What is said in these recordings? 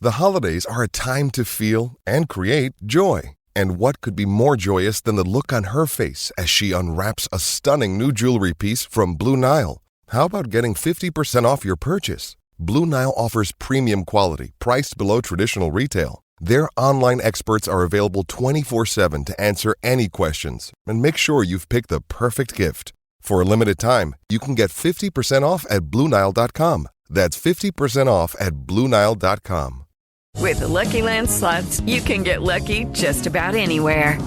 The holidays are a time to feel and create joy. And what could be more joyous than the look on her face as she unwraps a stunning new jewelry piece from Blue Nile? How about getting 50% off your purchase? Blue Nile offers premium quality, priced below traditional retail. Their online experts are available 24/7 to answer any questions and make sure you've picked the perfect gift. For a limited time, you can get 50% off at BlueNile.com. That's 50% off at BlueNile.com. With the Lucky Land Slots, you can get lucky just about anywhere.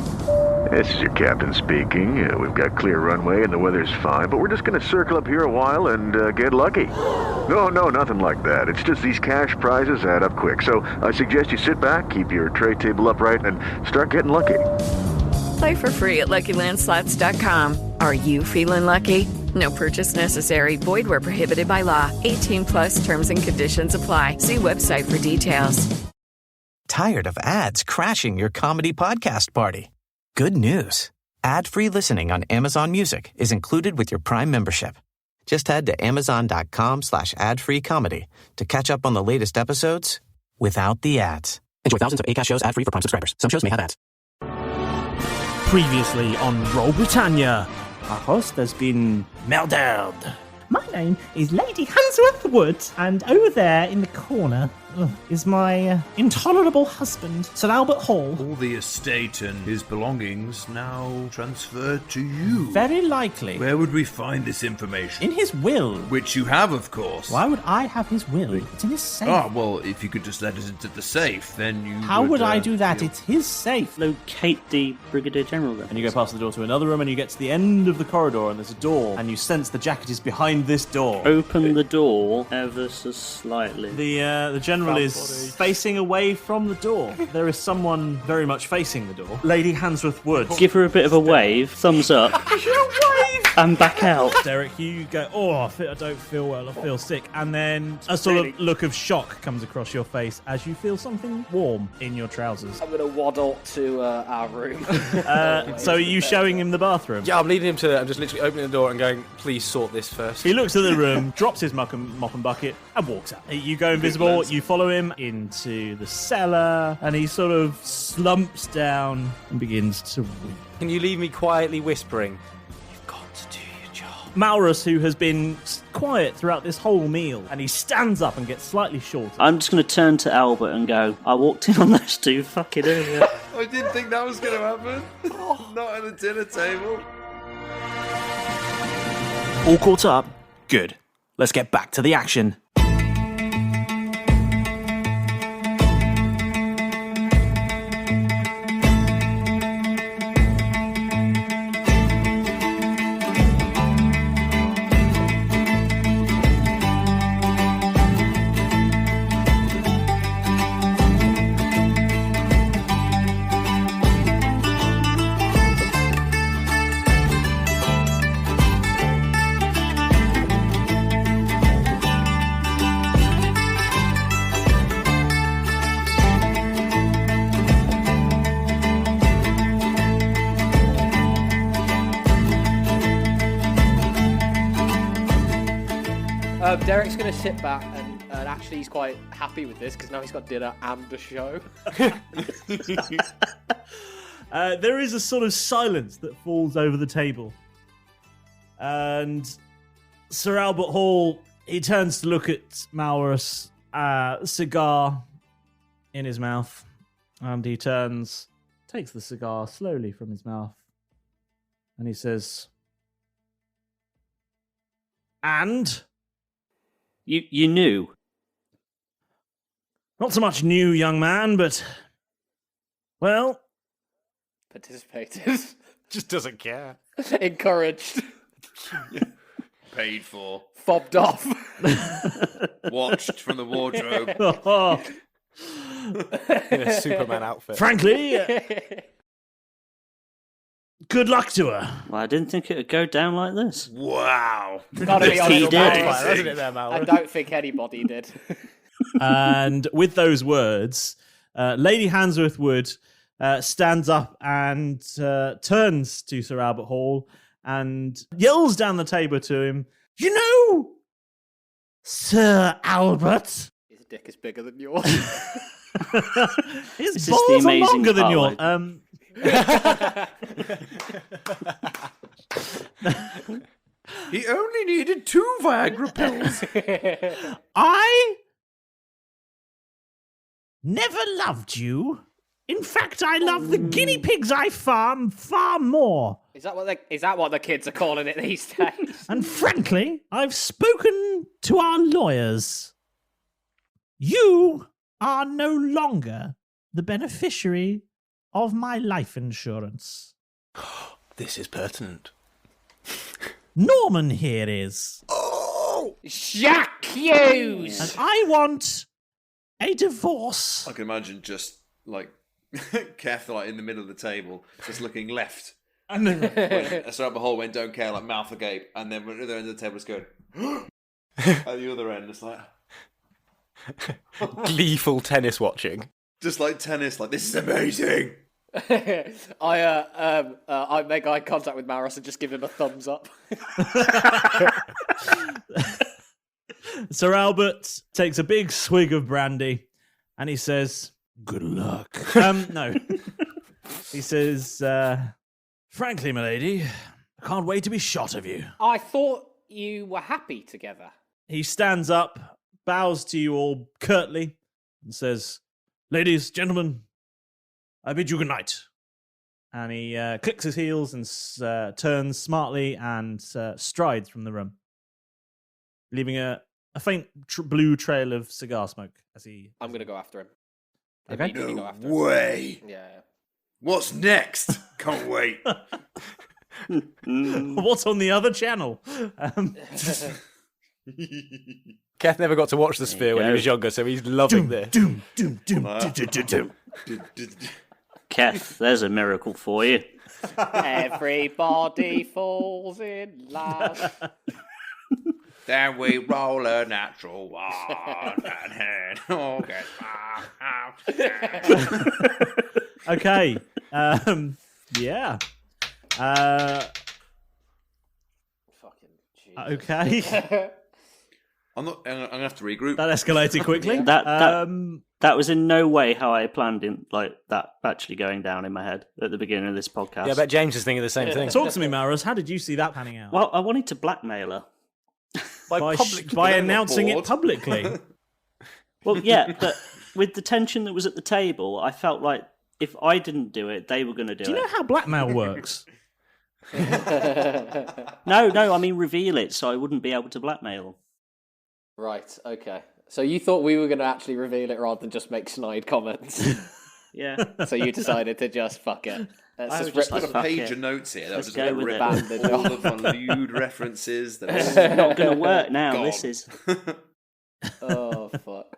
This is your captain speaking. We've got clear runway and the weather's fine, but we're just going to circle up here a while and get lucky. No, nothing like that. It's just these cash prizes add up quick. So I suggest you sit back, keep your tray table upright, and start getting lucky. Play for free at LuckyLandSlots.com. Are you feeling lucky? No purchase necessary. Void where prohibited by law. 18 plus terms and conditions apply. See website for details. Tired of ads crashing your comedy podcast party? Good news. Ad-free listening on Amazon Music is included with your Prime membership. Just head to amazon.com/ad-free comedy to catch up on the latest episodes without the ads. Enjoy thousands of Acast shows ad-free for Prime subscribers. Some shows may have ads. Previously on Roll Britannia, our host has been murdered. My name is Lady Hansworth Wood, and over there in the corner is my intolerable husband, Sir Albert Hall. All the estate and his belongings now transferred to you. Very likely. Where would we find this information? In his will. Which you have, of course. Why would I have his will? It's in his safe. Oh, well, if you could just let us into the safe, then you How would I do that? It's his safe. Locate the Brigadier General then. And you go past the door to another room, and you get to the end of the corridor, and there's a door, and you sense the jacket is behind this door. Open the door ever so slightly. The general is facing away from the door. There is someone very much facing the door. Lady Hansworth Wood. Give her a bit of a wave, thumbs up, and back out. Derek, you go, I don't feel well, I feel sick. And then a sort of look of shock comes across your face as you feel something warm in your trousers. I'm going to waddle to our room. So are you showing him the bathroom? Yeah, I'm leading him to it. I'm just literally opening the door and going, please sort this first. He looks at the room, drops his mop and bucket, and walks out. You go invisible, you follow him into the cellar, and he sort of slumps down and begins to weep. Can you leave me quietly whispering, you've got to do your job? Malrus, who has been quiet throughout this whole meal, and he stands up and gets slightly shorter. I'm just going to turn to Albert and go, I walked in on those two fucking earlier. I didn't think that was going to happen. Not at the dinner table. All caught up? Good. Let's get back to the action. Derek's going to sit back and actually he's quite happy with this because now he's got dinner and a show. There is a sort of silence that falls over the table. And Sir Albert Hall, he turns to look at Malrus, cigar in his mouth. And he takes the cigar slowly from his mouth. And he says, and... You knew? Not so much new, young man, but... Well... Participated. Just doesn't care. Encouraged. Paid for. Fobbed off. Watched from the wardrobe. In a Superman outfit. Frankly... good luck to her. Well, I didn't think it would go down like this. Wow. Gotta be honest, He did. I don't think anybody did. And with those words, Lady Hansworth Wood stands up and turns to Sir Albert Hall and yells down the table to him, you know, Sir Albert. Is dick is bigger than yours. His balls are longer than yours. He only needed 2 Viagra pills. I never loved you. In fact, I love the guinea pigs I farm far more. Is that what the kids are calling it these days? And frankly, I've spoken to our lawyers. You are no longer the beneficiary of my life insurance. This is pertinent. Norman here is. Oh! Jacques Hughes! And I want a divorce. I can imagine just like Keth like in the middle of the table, just looking left. And then Sir Albert Hall went don't care, like mouth agape, and then at the other end of the table was going at the other end, it's like Gleeful tennis watching. just like tennis, like this is amazing. I make eye contact with Malrus and just give him a thumbs up. Sir Albert takes a big swig of brandy and he says, "Good luck." No. He says, "Frankly, milady, I can't wait to be shot of you." I thought you were happy together. He stands up, bows to you all curtly, and says, "Ladies, gentlemen, I bid you good night." And he clicks his heels and turns smartly and strides from the room, leaving a faint blue trail of cigar smoke as he... I'm going to go after him. Okay. Immediately go after him. Way. Yeah. What's next? Can't wait. What's on the other channel? Keth never got to watch The Sphere when he was younger, so he's loving this. Doom. Keth, there's a miracle for you. Everybody falls in love. Then we roll a natural one and head all get Okay. Yeah. Fucking Jesus. Okay. I'm gonna have to regroup. That escalated quickly. That was in no way how I planned in, like that actually going down in my head at the beginning of this podcast. Yeah, I bet James is thinking the same thing. Talk to me, Malrus. How did you see that panning out? Well, I wanted to blackmail her. By announcing it publicly. Well, yeah, but with the tension that was at the table, I felt like if I didn't do it, they were going to do it. Do you know how blackmail works? No, I mean reveal it so I wouldn't be able to blackmail. Right, okay. So you thought we were going to actually reveal it rather than just make snide comments. Yeah. So you decided to just fuck it. I've just got a page of notes here. That was Let's just go with rip it. all of the lewd references. That It's not going to work now. Gone. This is. Oh, fuck.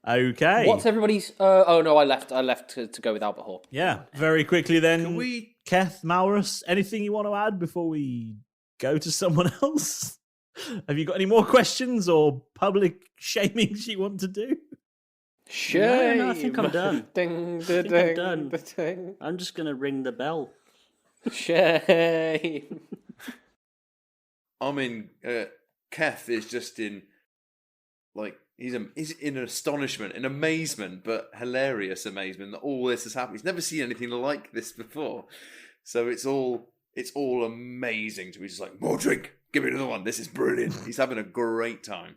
Okay. What's everybody's... oh, no, I left to go with Albert Hall. Yeah, very quickly then. Can we... Keth, Malrus, anything you want to add before we go to someone else? Have you got any more questions or public shamings you want to do? Shame. No, I think I'm done. Ding, I think ding, I'm done. ding. I'm just going to ring the bell. Shame. I mean, Keth is just in... Like, he's in astonishment, in amazement, but hilarious amazement that all this has happened. He's never seen anything like this before. So it's all amazing to be just like, more drink, give me another one. This is brilliant. He's having a great time.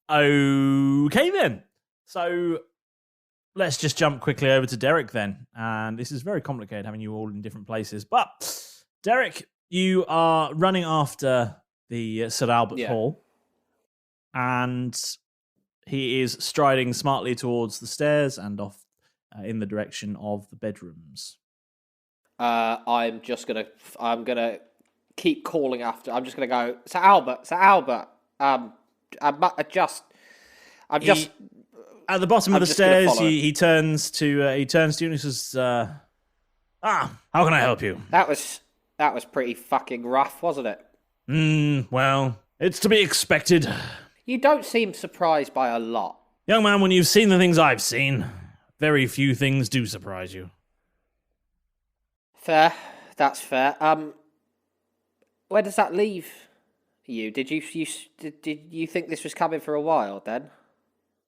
Okay then. So let's just jump quickly over to Derek then. And this is very complicated having you all in different places. But Derek, you are running after the Sir Albert Hall. And he is striding smartly towards the stairs and off in the direction of the bedrooms. I'm gonna keep calling after. I'm just gonna go, Sir Albert. I'm just at the bottom of the stairs. He turns to you and he says, how can I help you? That was pretty fucking rough, wasn't it? Well, it's to be expected. You don't seem surprised by a lot. Young man, when you've seen the things I've seen, very few things do surprise you. Fair. That's fair. Where does that leave you? Did you think this was coming for a while then?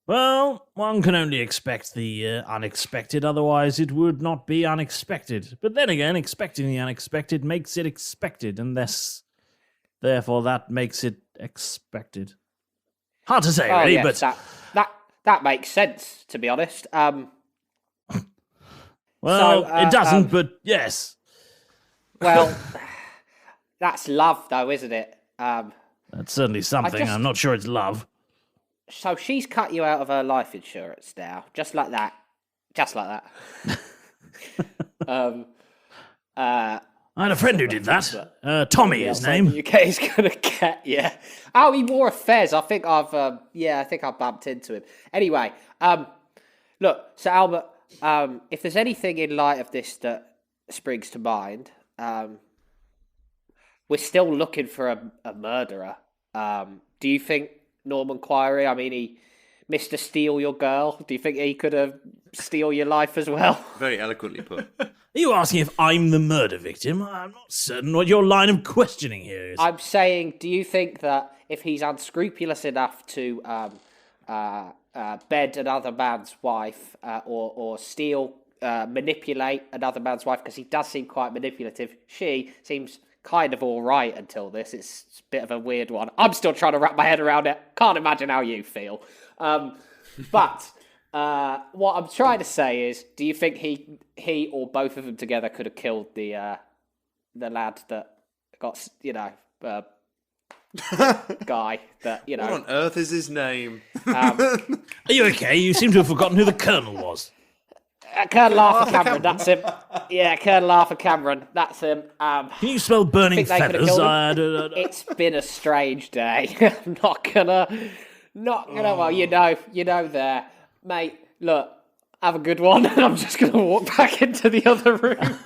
Well, one can only expect the unexpected, otherwise it would not be unexpected. But then again, expecting the unexpected makes it expected, and therefore that makes it expected. Hard to say, really, yes, but... That makes sense, to be honest. Well, it doesn't, but yes. Well, that's love, though, isn't it? That's certainly something. I'm not sure it's love. So she's cut you out of her life insurance now, just like that. Just like that. I had a friend who did that. Tommy, his name. UK's gonna get you. Oh, he wore a fez. I think I've bumped into him. Anyway, look, so Albert, if there's anything in light of this that springs to mind, we're still looking for a murderer. Do you think Norman Quirey, I mean, he Mr. Steal Your Girl, do you think he could have steal your life as well? Very eloquently put. Are you asking if I'm the murder victim? I'm not certain what your line of questioning here is. I'm saying, do you think that if he's unscrupulous enough to bed another man's wife or steal, manipulate another man's wife, because he does seem quite manipulative, she seems kind of all right until this. It's a bit of a weird one. I'm still trying to wrap my head around it. Can't imagine how you feel. But what I'm trying to say is, do you think he or both of them together could have killed the lad that got, guy that, What on earth is his name? Are you okay? You seem to have forgotten who the Colonel was. Colonel Arthur Cameron, that's him. Yeah, Colonel Arthur Cameron, that's him. Can you smell burning feathers? It's been a strange day. I'm not gonna. Well, you know there, mate. Look, have a good one. And I'm just gonna walk back into the other room.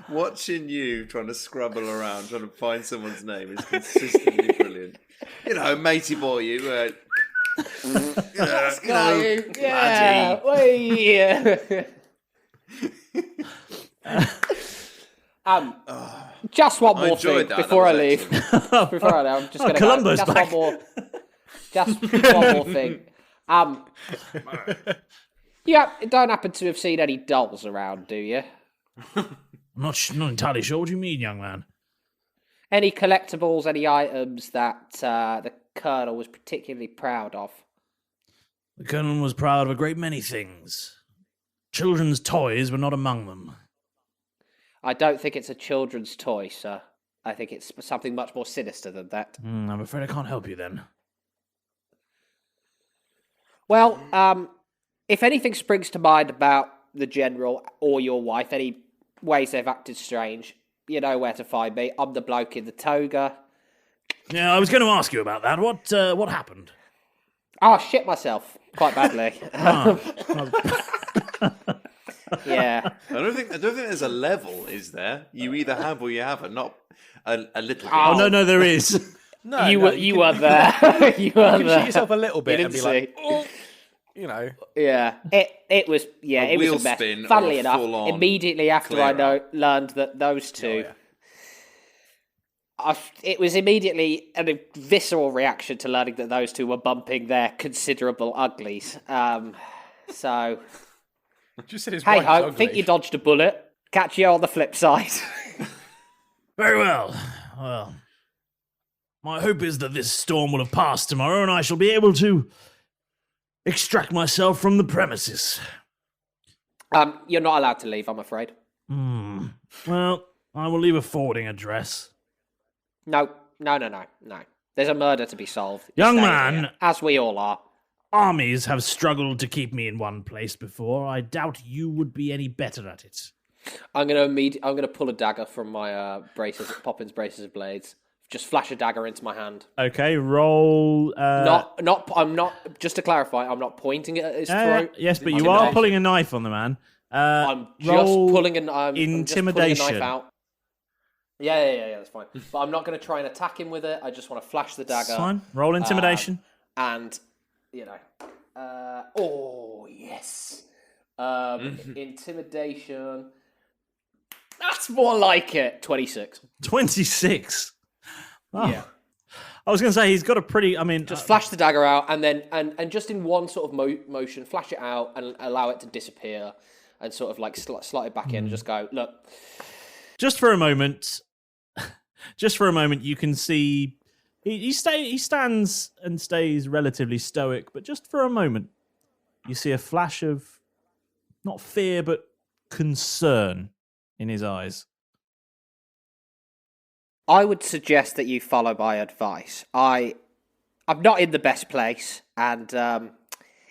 Watching you trying to scrabble around, trying to find someone's name is consistently brilliant. Matey boy, you. Just one more thing before I leave. Before I leave, I'm just going to go. Just back. One more thing. You don't happen to have seen any dolls around, do you? I'm not entirely sure. What do you mean, young man? Any collectibles, any items that the Colonel was particularly proud of? The Colonel was proud of a great many things. Children's toys were not among them. I don't think it's a children's toy, sir. I think it's something much more sinister than that. I'm afraid I can't help you then. Well, if anything springs to mind about the General or your wife, any ways they've acted strange, you know where to find me. I'm the bloke in the toga. Yeah, I was going to ask you about that. What happened? Oh, I shit myself quite badly. Yeah. I don't think there's a level, is there? You either have or you haven't, not a little bit. Oh, no, there is. You were there. You were there. Shoot yourself a little bit and be like, Yeah, it was. Yeah, it was a mess. Funnily enough, immediately after I learned that those two, it was immediately a visceral reaction to learning that those two were bumping their considerable uglies. So, just said his hey wife's ho, ugly. think you dodged a bullet. Catch you on the flip side. Very well. Well, my hope is that this storm will have passed tomorrow and I shall be able to extract myself from the premises. You're not allowed to leave, I'm afraid. Well, I will leave a forwarding address. No. There's a murder to be solved. Young man, here, as we all are. Armies have struggled to keep me in one place before. I doubt you would be any better at it. I'm gonna pull a dagger from my Poppins braces of blades. Just flash a dagger into my hand. Okay, roll. I'm not. Just to clarify, I'm not pointing it at his throat. Yes, but you are pulling a knife on the man. I'm just pulling a knife out. Yeah, that's fine. But I'm not going to try and attack him with it. I just want to flash the dagger. That's fine. Roll intimidation. And yes. Intimidation. That's more like it. 26. 26. Oh. Yeah. I was going to say he's got a pretty. I mean, just flash the dagger out, and then and just in one sort of motion, flash it out and allow it to disappear, and sort of like slot it back in, and just go, look. Just for a moment, you can see he stands and stays relatively stoic, but just for a moment, you see a flash of not fear but concern in his eyes. I would suggest that you follow my advice. I'm not in the best place, and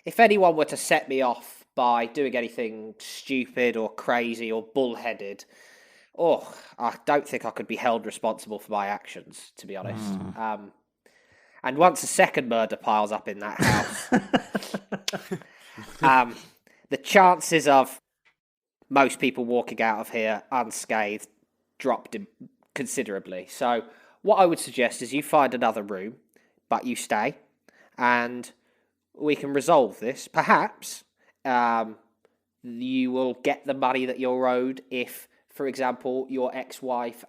if anyone were to set me off by doing anything stupid or crazy or bullheaded, I don't think I could be held responsible for my actions, to be honest. And once a second murder piles up in that house, the chances of most people walking out of here unscathed dropped considerably. So what I would suggest is you find another room, but you stay, and we can resolve this. Perhaps you will get the money that you're owed if, for example, your ex-wife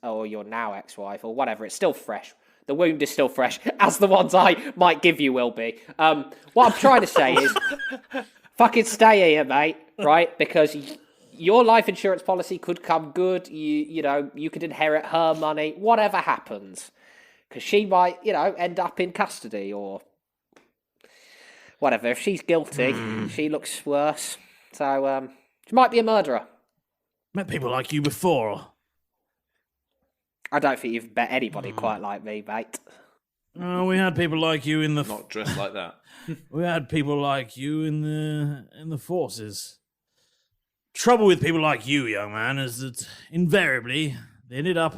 or your now ex-wife or whatever, it's still fresh. The wound is still fresh, as the ones I might give you will be. What I'm trying to say is, fucking stay here, mate, right? Because your life insurance policy could come good. You could inherit her money, whatever happens. Because she might, end up in custody or whatever. If she's guilty, she looks worse. So she might be a murderer. Met people like you before. I don't think you've met anybody quite like me, mate. Oh, we had people like you in the... Not dressed like that. We had people like you in the forces. Trouble with people like you, young man, is that invariably they ended up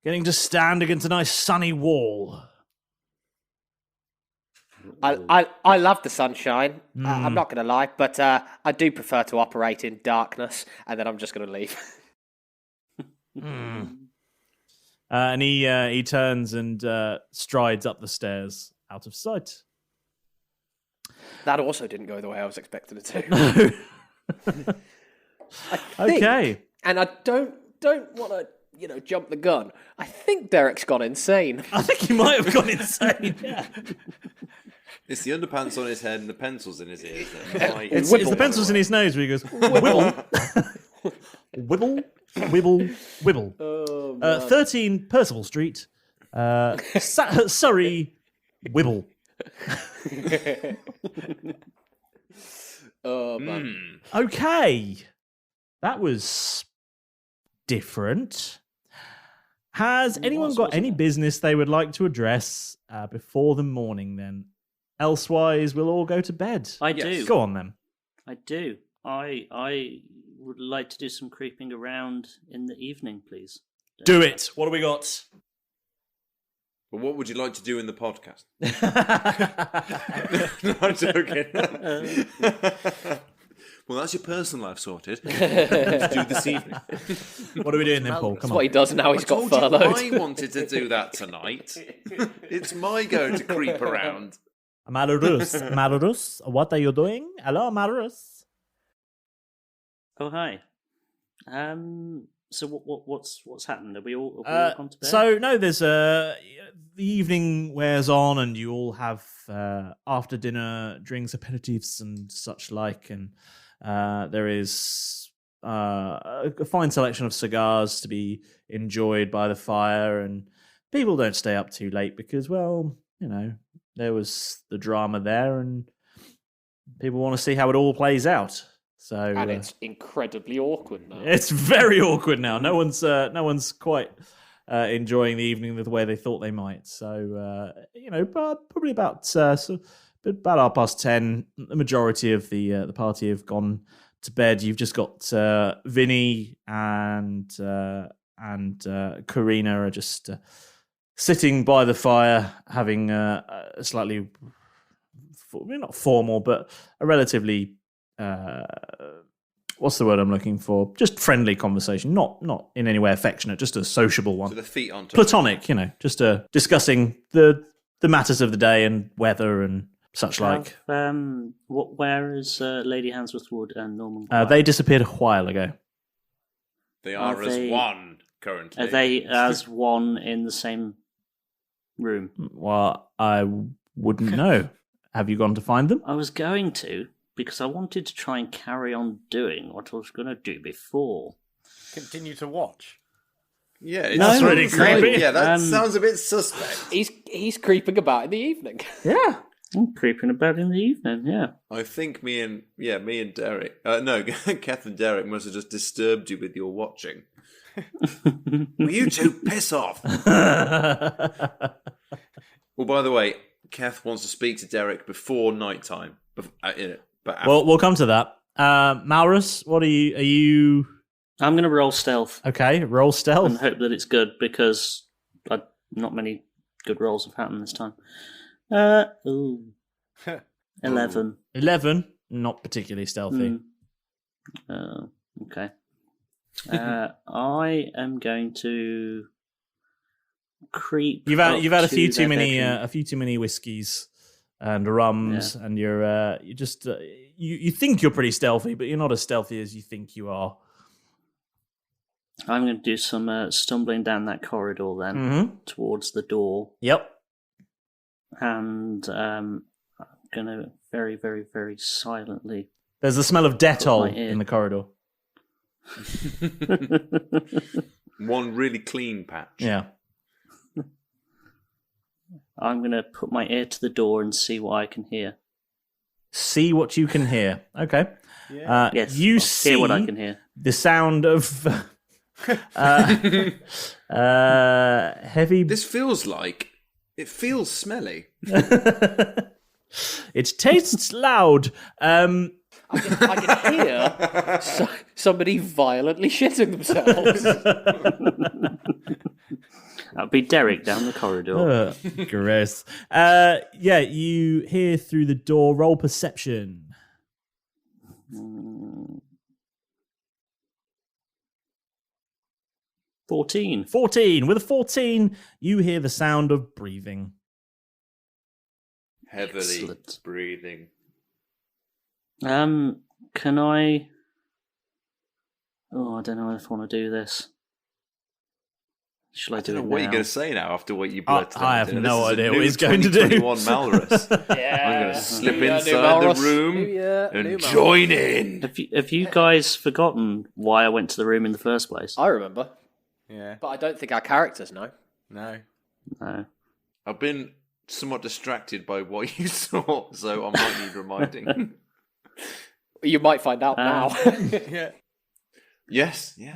getting to stand against a nice sunny wall. I love the sunshine. I'm not going to lie, but I do prefer to operate in darkness, and then I'm just going to leave. And he turns and strides up the stairs out of sight. That also didn't go the way I was expecting it to. Okay. And I don't want to, jump the gun. I think Derek's gone insane. I think he might have gone insane. Yeah. It's the underpants on his head and the pencils in his ears. It's the pencils in his nose where he goes, wibble, wibble, wibble, wibble. Oh, 13 Percival Street, Surrey, wibble. Oh, man. Okay. That was different. Has anyone got any business they would like to address before the morning then? Elsewise, we'll all go to bed. I do. Go on then. I do. I would like to do some creeping around in the evening, please. Do it. What do we got? Well, what would you like to do in the podcast? No, I'm joking. Well, that's your personal life sorted. What to do this evening? What are we doing then, Paul? Come That's on. what he does now. He's got furloughed. I wanted to do that tonight. It's my go to creep around. Malrus, what are you doing? Hello, Malrus. Oh, hi. So what's happened? Have we all gone to bed? So no, there's the evening wears on, and you all have after dinner drinks, aperitifs, and such like, and there is a fine selection of cigars to be enjoyed by the fire, and people don't stay up too late because, well, there was the drama there, and people want to see how it all plays out. So, and it's incredibly awkward now. It's very awkward now. No one's quite enjoying the evening the way they thought they might. So, probably about 10:30, the majority of the party have gone to bed. You've just got Vinny and Karina are just sitting by the fire, having a slightly not formal, but a relatively what's the word I'm looking for? Just friendly conversation, not in any way affectionate, just a sociable one. So the feet on top. Platonic, just discussing the matters of the day and weather and such like. Where is Lady Hansworth and Norman? They disappeared a while ago. They are as one currently. Are they as one in the same room? Well, I wouldn't know. Have you gone to find them? I was going to, because I wanted to try and carry on doing what I was going to do before. Continue to watch. Yeah, That's really creepy. Yeah, that sounds a bit suspect. He's creeping about in the evening. Yeah. I'm creeping about in the evening, yeah. I think me and Derek, no, Keth and Derek must have just disturbed you with your watching. Will you two piss off? Well, by the way, Keth wants to speak to Derek before nighttime. But after. Well, we'll come to that. Malrus, what are you? I'm going to roll stealth. Okay, roll stealth. And hope that it's good, because not many good rolls have happened this time. 11. 11, not particularly stealthy. Okay. I am going to creep. You've had a few too many bedroom. whiskeys and rums, and you're you just you think you're pretty stealthy, but you're not as stealthy as you think you are. I'm going to do some stumbling down that corridor then towards the door. Yep. And I'm going to very, very, very silently. There's the smell of Dettol in the corridor. One really clean patch. Yeah. I'm going to put my ear to the door and see what I can hear. See what you can hear. Okay. Yeah. Yes. You hear what I can hear. The sound of heavy. This feels like it feels smelly. It tastes loud. I can hear somebody violently shitting themselves. That'd be Derek down the corridor. Gross. Yeah, you hear through the door. Roll perception. 14. 14. With a 14, you hear the sound of breathing. Heavily breathing. Can I... Oh, I don't know if I want to do this. Shall I do it now? What are you going to say now after what you blurted out? I have no idea what he's going to do. 2021 Malrus. Yeah. I'm going to slip inside the room and join in. Have you guys forgotten why I went to the room in the first place? I remember. Yeah. But I don't think our characters know. No. I've been somewhat distracted by what you saw, so I might need reminding. You might find out now. Yeah. Yes. Do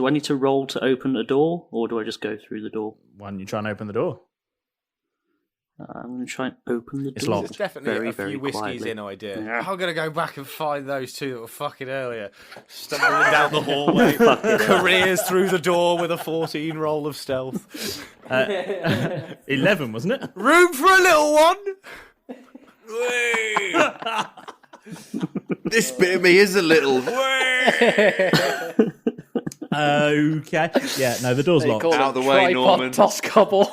I need to roll to open a door, or do I just go through the door? Why don't you try and open the door? I'm going to try and open the door. It's locked. It's definitely very, a few very whiskies quietly. in idea. I'm going to go back and find those two that were fucking earlier. Stumbling down the hallway. Careers through the door with a 14 roll of stealth. 11, wasn't it? Room for a little one! This bit of me is a little. Okay. Yeah, no, the door's locked. Out of the way, Norman. Toscobble.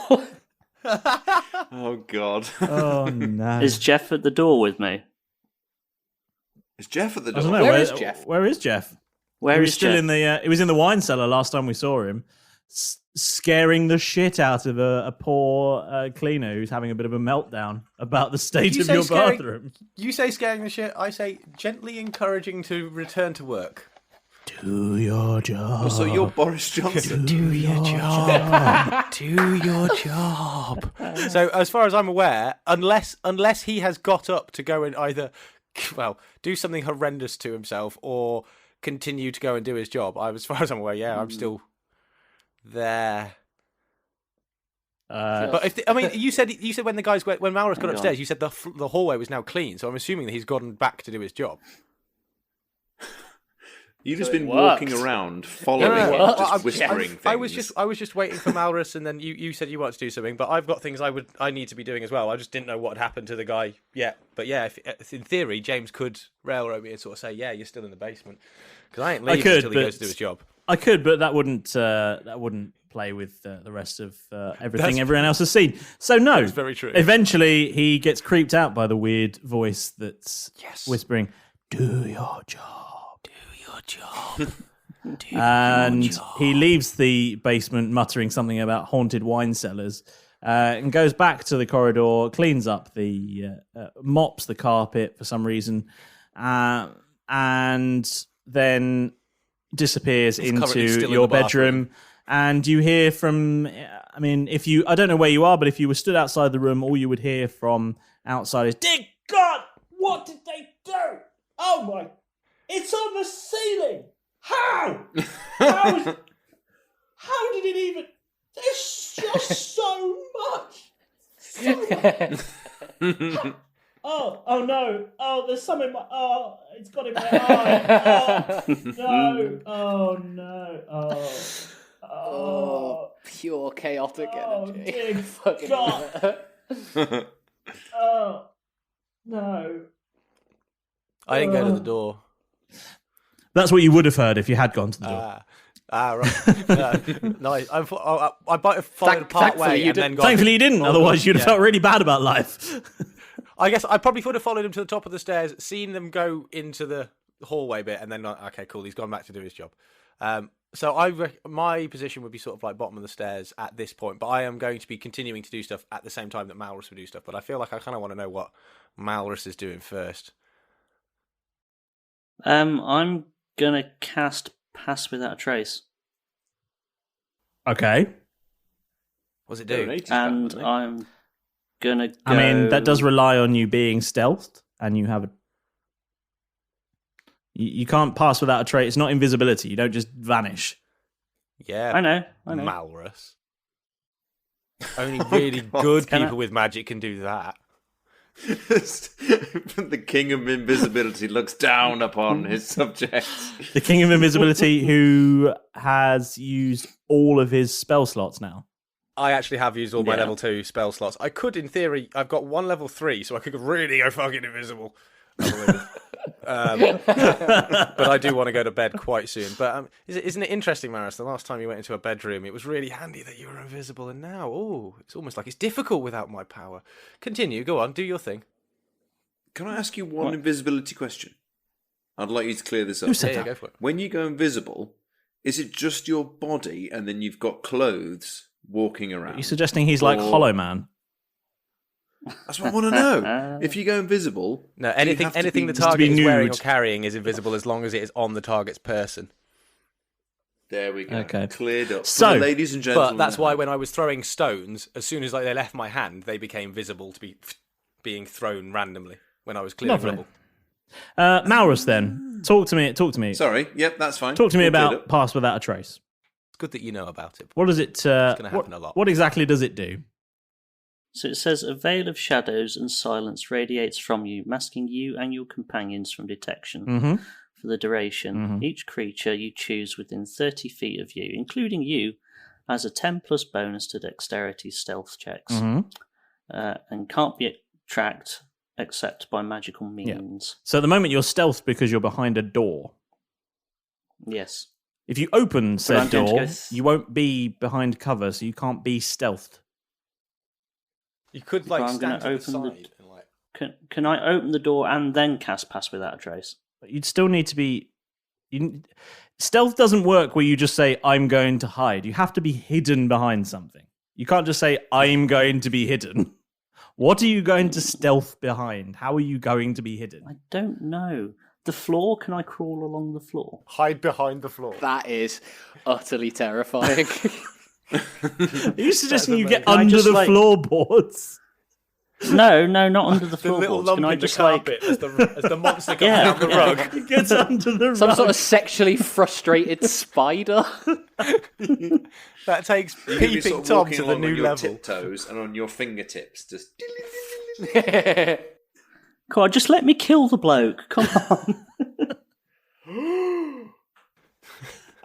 Oh, God. Oh, no. Is Jeff at the door with me? Is Jeff at the I door? don't know. Where is Jeff? Where is Jeff? Where he was is still Jeff? in the. He was in the wine cellar last time we saw him, scaring the shit out of a poor cleaner who's having a bit of a meltdown about the state of your bathroom. You say scaring the shit, I say gently encouraging to return to work. Do your job. So you're Boris Johnson. Do your job. Do your job. So, as far as I'm aware, unless he has got up to go and either, do something horrendous to himself or continue to go and do his job, as far as I'm aware, I'm still there. But you said when Malrus got upstairs, you said the hallway was now clean. So I'm assuming that he's gone back to do his job. You've just been walking around, following him, just whispering things. I was just waiting for Malrus, and then you said you wanted to do something, but I've got things I need to be doing as well. I just didn't know what had happened to the guy yet. But yeah, if, in theory, James could railroad me and sort of say, "Yeah, you're still in the basement," because I ain't leaving until he goes to do his job. I could, but that wouldn't play with the rest of everything everyone else has seen. So no, that's very true. Eventually, he gets creeped out by the weird voice that's whispering, "Do your job." And he leaves the basement muttering something about haunted wine cellars and goes back to the corridor, cleans up mops the carpet for some reason, and then disappears into your bedroom. And you hear from, I don't know where you are, but if you were stood outside the room, all you would hear from outside is, "Dear God, what did they do? Oh my, it's on the ceiling! How? How did it even, there's just so much! Oh no, there's some in my, it's got in my eye, no, pure chaotic energy. Dear Fucking God. No. I didn't go to the door. That's what you would have heard if you had gone to the door. Right. Nice. I might have followed part way and then gone. Thankfully you didn't, otherwise you'd have felt really bad about life. I guess I probably would have followed him to the top of the stairs, seen them go into the hallway bit, and then, okay, cool, he's gone back to do his job. So my position would be sort of like bottom of the stairs at this point, but I am going to be continuing to do stuff at the same time that Malrus would do stuff, but I feel like I kind of want to know what Malrus is doing first. I'm going to cast Pass Without a Trace. Okay. What's it do? And I'm going to go... I mean, that does rely on you being stealthed, and you have a... You can't pass without a trace. It's not invisibility. You don't just vanish. Yeah. I know. Malrus. Only really good people with magic can do that. The king of invisibility looks down upon his subjects. The king of invisibility who has used all of his spell slots now. I actually have used all my level 2 spell slots. I could, in theory, I've got one level 3, so I could really go fucking invisible. But I do want to go to bed quite soon. But isn't it interesting, Maris? The last time you went into a bedroom, it was really handy that you were invisible, and now, it's almost like it's difficult without my power. Continue, go on, do your thing. Can I ask you one invisibility question? I'd like you to clear this up. Who said that? Go for it. When you go invisible, is it just your body, and then you've got clothes walking around? Are you suggesting he's like Hollow Man? That's what I want to know. If you go invisible... No, anything the target is wearing or carrying is invisible as long as it is on the target's person. There we go. Okay. Cleared up. So, for the ladies and gentlemen. But that's why when I was throwing stones, as soon as they left my hand, they became visible to be being thrown randomly when I was clearing rubble. Malrus, then. Talk to me. Sorry, yep, that's fine. Talk to me about Pass Without a Trace. It's good that you know about it. What does it... it's going to happen a lot. What exactly does it do? So it says, a veil of shadows and silence radiates from you, masking you and your companions from detection for the duration. Each creature you choose within 30 feet of you, including you, has a 10 plus bonus to dexterity stealth checks, and can't be tracked except by magical means. So at the moment you're stealthed because you're behind a door. Yes. If you open said door, you won't be behind cover, so you can't be stealthed. You could stand to the side. Can I open the door and then cast Pass Without a Trace? But you'd still need to be... Stealth doesn't work where you just say, I'm going to hide. You have to be hidden behind something. You can't just say, I'm going to be hidden. What are you going to stealth behind? How are you going to be hidden? I don't know. The floor? Can I crawl along the floor? Hide behind the floor. That is utterly terrifying. Are you suggesting you get under the floorboards? No, not under the floorboards. Little lump Can I in just the carpet as the monster comes down the rug? He gets under the rug. Some sort of sexually frustrated spider. That takes You're gonna be peeping sort of Tom walking to the along new on your level. tiptoes and on your fingertips, just... Come on, just let me kill the bloke. Come on.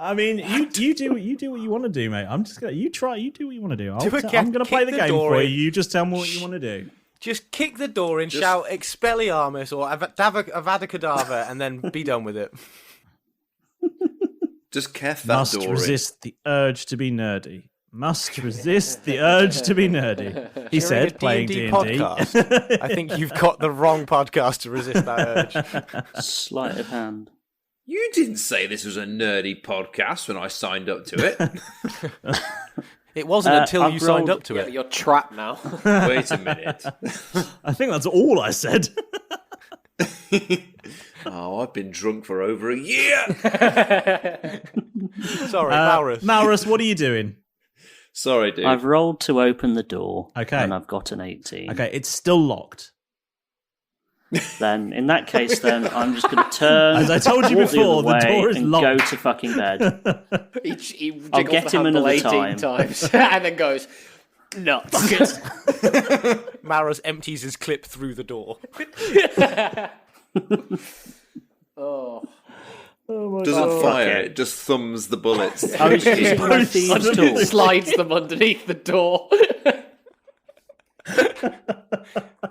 I mean, you do what you want to do, mate. I'm just gonna you do what you want to do. I'm gonna play the game for you. You just tell me what you want to do. Just kick the door in, shout Expelliarmus or Avada Kedavra, and then be done with it. Just Keth that Must door resist the urge to be nerdy. Must resist the urge to be nerdy. He said, playing D&D. Podcast, I think you've got the wrong podcast to resist that urge. Sleight of hand. You didn't say this was a nerdy podcast when I signed up to it. It wasn't until you signed up to it. You're trapped now. Wait a minute. I think that's all I said. Oh, I've been drunk for over a year. Sorry, Malrus. Malrus, what are you doing? Sorry, dude. I've rolled to open the door. Okay. And I've got an 18. Okay, it's still locked. Then, in that case, I'm just going to turn. As I told you before, the door is and locked. go to fucking bed. I'll get him another 18 time. times and then goes, no, fuck it. Malrus empties his clip through the door. Oh. Doesn't fire, it just thumbs the bullets. I was using my thieves' tool. Slides them underneath the door.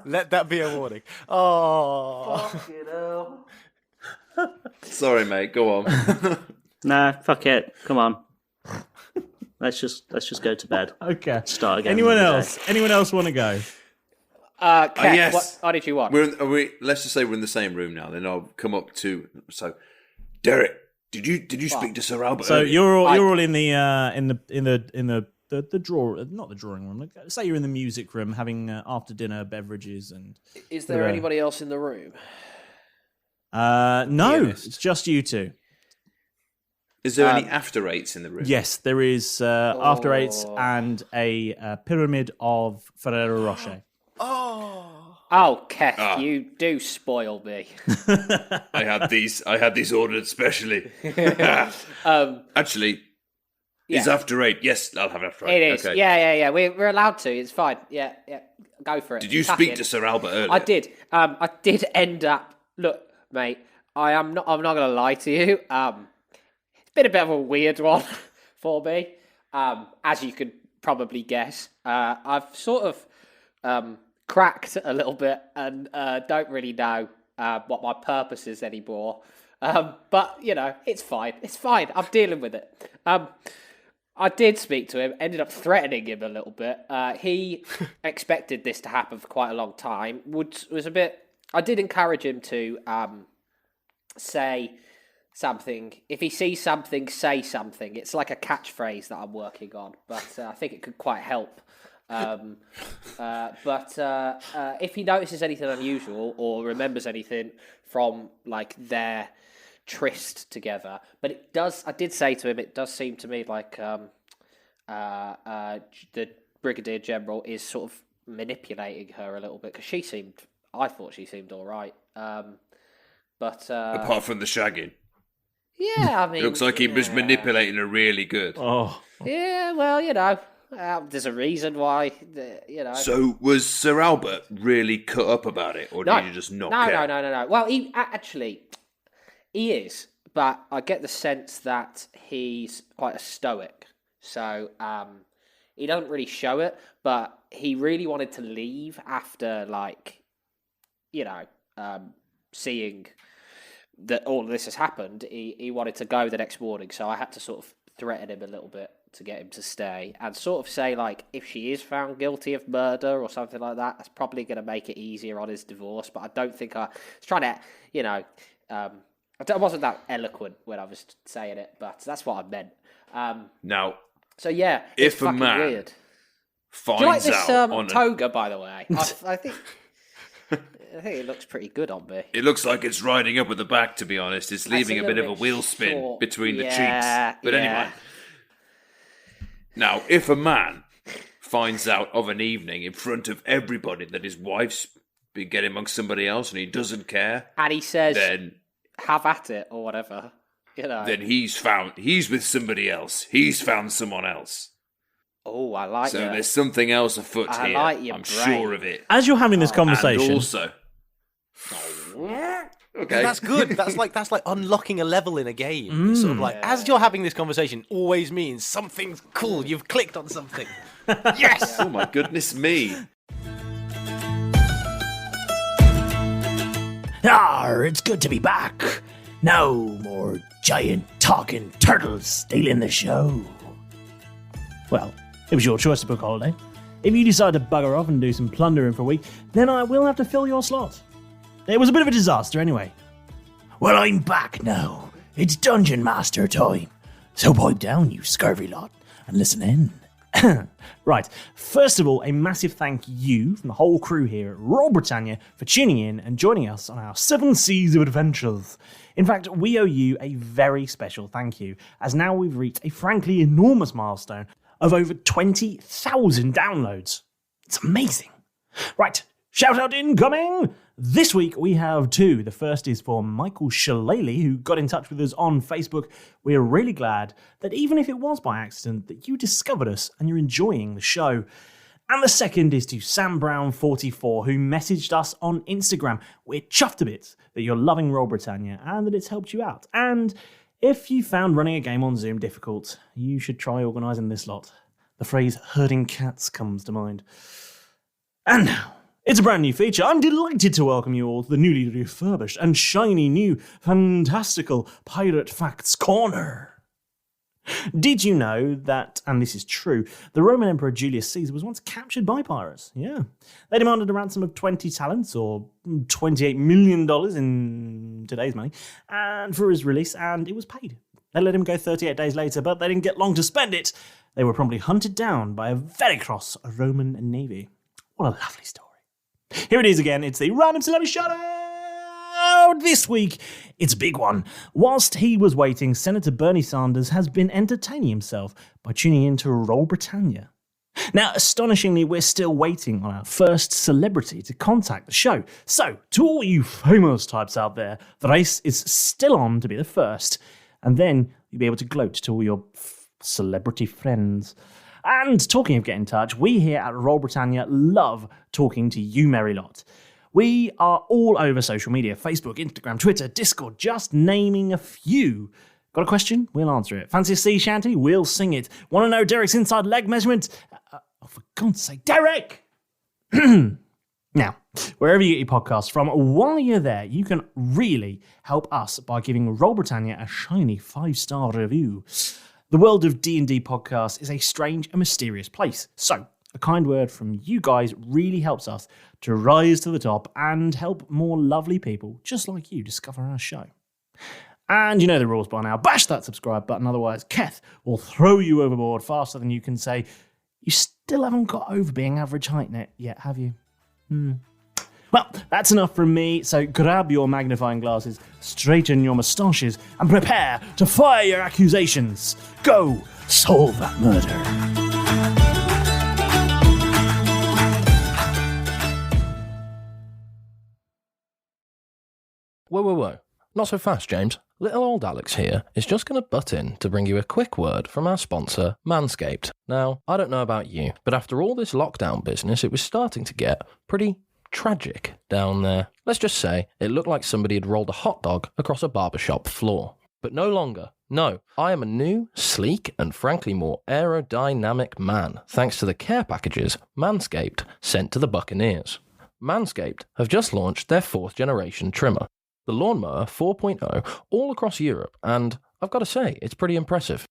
Let that be a warning. Oh. Fucking hell. Sorry, mate. Go on. Nah, fuck it. Come on. Let's just go to bed. Okay. Start again. Anyone another else? day. Anyone else want to go? Keth, yes. what did you want? Let's just say we're in the same room now. Then I'll come up to. So, Derek, did you speak to Sir Albert? So earlier? you're all in the drawer, not the drawing room. Like, say you're in the music room having after dinner beverages and. Is there anybody else in the room? No, it's just you two. Is there any after eights in the room? Yes, there is after eights and a pyramid of Ferrero Rocher. Oh, Keth, you do spoil me. I had these ordered specially. Actually, it's after 8. Yes, I'll have it after 8. It is. Okay. Yeah. We're allowed to. It's fine. Yeah. Go for it. Did you speak to Sir Albert earlier? I did. I did end up. Look, mate. I'm not going to lie to you. It's been a bit of a weird one for me, as you could probably guess. I've sort of cracked a little bit and don't really know what my purpose is anymore. But, it's fine. It's fine. I'm dealing with it. I did speak to him, ended up threatening him a little bit. He expected this to happen for quite a long time. I did encourage him to say something. If he sees something, say something. It's like a catchphrase that I'm working on, but I think it could quite help. But if he notices anything unusual or remembers anything from like their tryst together, but I did say to him, it does seem to me like the Brigadier General is sort of manipulating her a little bit because I thought she seemed all right. But apart from the shagging. Yeah, I mean, it looks like he was manipulating her really good. Oh. Yeah, well, there's a reason why, So was Sir Albert really cut up about it, or did you just not care? No. Well, he is, but I get the sense that he's quite a stoic. So he doesn't really show it, but he really wanted to leave after, seeing that all of this has happened. He wanted to go the next morning, so I had to sort of threaten him a little bit to get him to stay and sort of say, if she is found guilty of murder or something like that, that's probably going to make it easier on his divorce. But I don't think I was trying to, I wasn't that eloquent when I was saying it, but that's what I meant. Now, so yeah, if it's a fucking man weird. finds Do you like this out on toga, by the way? I think it looks pretty good on me. It looks like it's riding up with the back, to be honest. It's leaving a bit of a wheel spin short. between the cheeks. But anyway. Now, if a man finds out of an evening in front of everybody that his wife's been getting amongst somebody else and he doesn't care, and he says, then have at it or whatever, then he's with somebody else. He's found someone else. Oh, I like that. So there's something else afoot I here. like your I'm brain. sure of it. As you're having this conversation, And also, okay, That's good. That's like unlocking a level in a game. It's sort of like, as you're having this conversation, always means something's cool. You've clicked on something. Yes. Oh my goodness me! It's good to be back. No more giant talking turtles stealing the show. Well, it was your choice to book holiday. If you decide to bugger off and do some plundering for a week, then I will have to fill your slot. It was a bit of a disaster anyway. Well, I'm back now. it's Dungeon Master time. So pipe down, you scurvy lot, and listen in. Right, first of all, a massive thank you from the whole crew here at Royal Britannia for tuning in and joining us on our 7 Seas of Adventures. In fact, we owe you a very special thank you, as now we've reached a frankly enormous milestone of over 20,000 downloads. It's amazing. Right, shout out incoming! This week we have 2. The first is for Michael Shillelagh, who got in touch with us on Facebook. We're really glad that even if it was by accident, that you discovered us and you're enjoying the show. And the second is to Sam Brown 44, who messaged us on Instagram. We're chuffed a bit that you're loving Royal Britannia and that it's helped you out. And if you found running a game on Zoom difficult, you should try organising this lot. The phrase herding cats comes to mind. And now, it's a brand new feature. I'm delighted to welcome you all to the newly refurbished and shiny new fantastical Pirate Facts Corner. Did you know that, and this is true, the Roman Emperor Julius Caesar was once captured by pirates? Yeah. They demanded a ransom of 20 talents, or $28 million in today's money, and for his release, and it was paid. They let him go 38 days later, but they didn't get long to spend it. They were promptly hunted down by a very cross Roman navy. What a lovely story. Here it is again. It's the Random Celebrity Shoutout. This week, it's a big one. Whilst he was waiting, Senator Bernie Sanders has been entertaining himself by tuning in to Royal Britannia. Now, astonishingly, we're still waiting on our first celebrity to contact the show. So, to all you famous types out there, the race is still on to be the first. And then you'll be able to gloat to all your celebrity friends. And talking of getting in touch, we here at Royal Britannia love talking to you merry lot. We are all over social media, Facebook, Instagram, Twitter, Discord, just naming a few. Got a question? We'll answer it. Fancy a sea shanty? We'll sing it. Want to know Derek's inside leg measurement? For God's sake, Derek! Now, wherever you get your podcasts from, while you're there, you can really help us by giving Royal Britannia a shiny 5-star review. The world of D&D podcasts is a strange and mysterious place, so a kind word from you guys really helps us to rise to the top and help more lovely people just like you discover our show. And you know the rules by now. Bash that subscribe button, otherwise Keth will throw you overboard faster than you can say. You still haven't got over being average height net yet, have you? Well, that's enough from me, so grab your magnifying glasses, straighten your moustaches, and prepare to fire your accusations. Go solve that murder. Whoa. Not so fast, James. Little old Alex here is just going to butt in to bring you a quick word from our sponsor, Manscaped. Now, I don't know about you, but after all this lockdown business, it was starting to get pretty tragic down there. Let's just say it looked like somebody had rolled a hot dog across a barbershop floor. But no longer. No, I am a new, sleek, and frankly more aerodynamic man, thanks to the care packages Manscaped sent to the Buccaneers. Manscaped have just launched their 4th generation trimmer, the Lawnmower 4.0, all across Europe, and I've got to say, it's pretty impressive.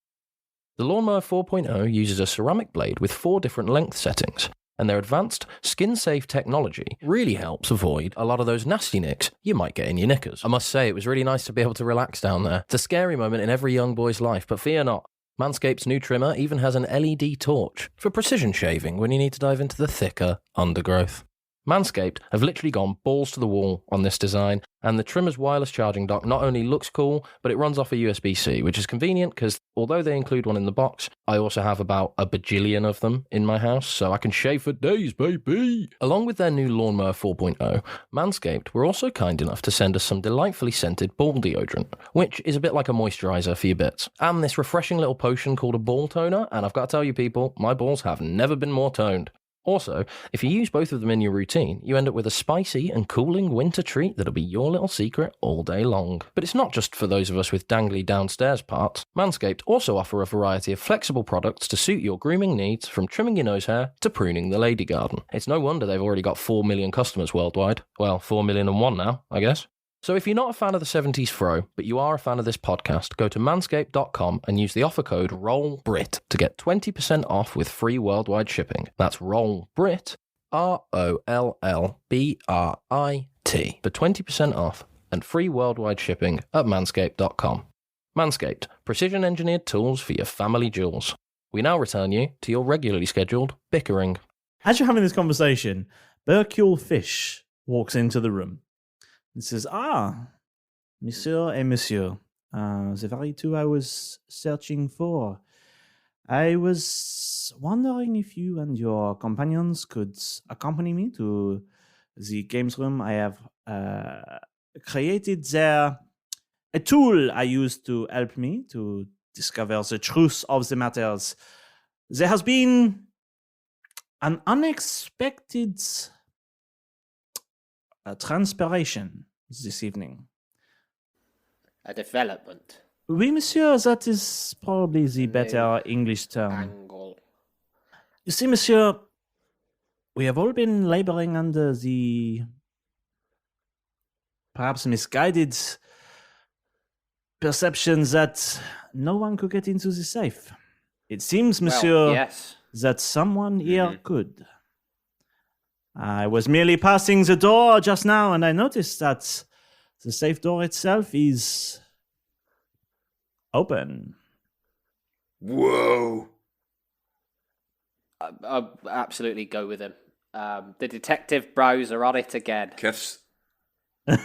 The Lawnmower 4.0 uses a ceramic blade with 4 different length settings, and their advanced skin-safe technology really helps avoid a lot of those nasty nicks you might get in your knickers. I must say, it was really nice to be able to relax down there. It's a scary moment in every young boy's life, but fear not. Manscaped's new trimmer even has an LED torch for precision shaving when you need to dive into the thicker undergrowth. Manscaped have literally gone balls to the wall on this design, and the trimmer's wireless charging dock not only looks cool, but it runs off a USB-C, which is convenient because although they include one in the box, I also have about a bajillion of them in my house, so I can shave for days, baby! Along with their new Lawnmower 4.0, Manscaped were also kind enough to send us some delightfully scented ball deodorant, which is a bit like a moisturiser for your bits, and this refreshing little potion called a ball toner, and I've got to tell you people, my balls have never been more toned. Also, if you use both of them in your routine, you end up with a spicy and cooling winter treat that'll be your little secret all day long. But it's not just for those of us with dangly downstairs parts. Manscaped also offer a variety of flexible products to suit your grooming needs, from trimming your nose hair to pruning the lady garden. It's no wonder they've already got 4 million customers worldwide. Well, 4,000,001 now, I guess. So if you're not a fan of the 70s fro, but you are a fan of this podcast, go to manscaped.com and use the offer code ROLLBRIT to get 20% off with free worldwide shipping. That's ROLLBRIT, ROLLBRIT, for 20% off and free worldwide shipping at manscaped.com. Manscaped, precision-engineered tools for your family jewels. We now return you to your regularly scheduled bickering. As you're having this conversation, Bercule Fish walks into the room and says, Monsieur et Monsieur, the very two I was searching for. I was wondering if you and your companions could accompany me to the games room. I have created there a tool I use to help me to discover the truth of the matters. There has been an unexpected transpiration this evening. A development. Oui, monsieur, that is probably the better English term. Angle. You see, monsieur, we have all been laboring under the perhaps misguided perception that no one could get into the safe. It seems, monsieur, yes. that someone here could. I was merely passing the door just now, and I noticed that the safe door itself is open. Whoa. I'll absolutely go with him. The detective bros are on it again. Keth's Do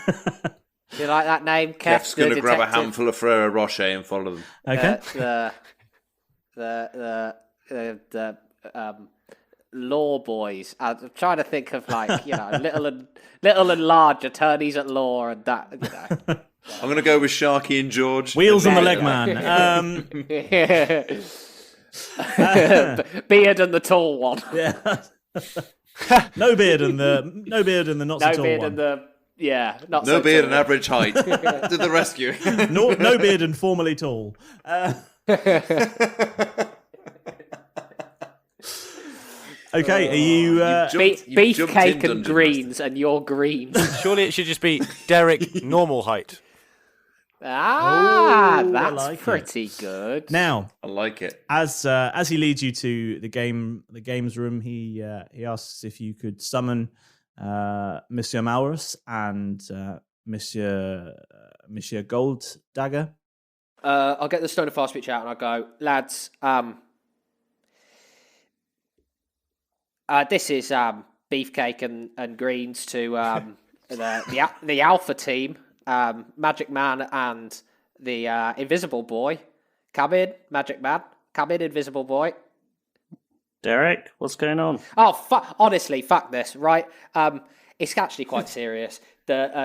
you like that name, Keth? Keth's going to grab a handful of Ferrero Rocher and follow them. Okay. The law boys. I'm trying to think of little and large attorneys at law and that. I'm going to go with Sharky and George. Wheels on the leg man. Beard and the tall one. Yeah. No beard and the not so tall one. Not no so beard tall. and average height. To the rescue. No beard and formerly tall. Okay, are you... beefcake and greens, and you're green. Surely it should just be Derek normal height. That's like pretty good. Now, I like it. as he leads you to the games room, he asks if you could summon Monsieur Malrus and Monsieur Gold Dagger. I'll get the Stone of Fast Speech out and I'll go, lads, this is beefcake and greens to the Alpha team, Magic Man and the Invisible Boy. Come in, Magic Man. Come in, Invisible Boy. Derek, what's going on? Oh, honestly, fuck this, right? It's actually quite serious.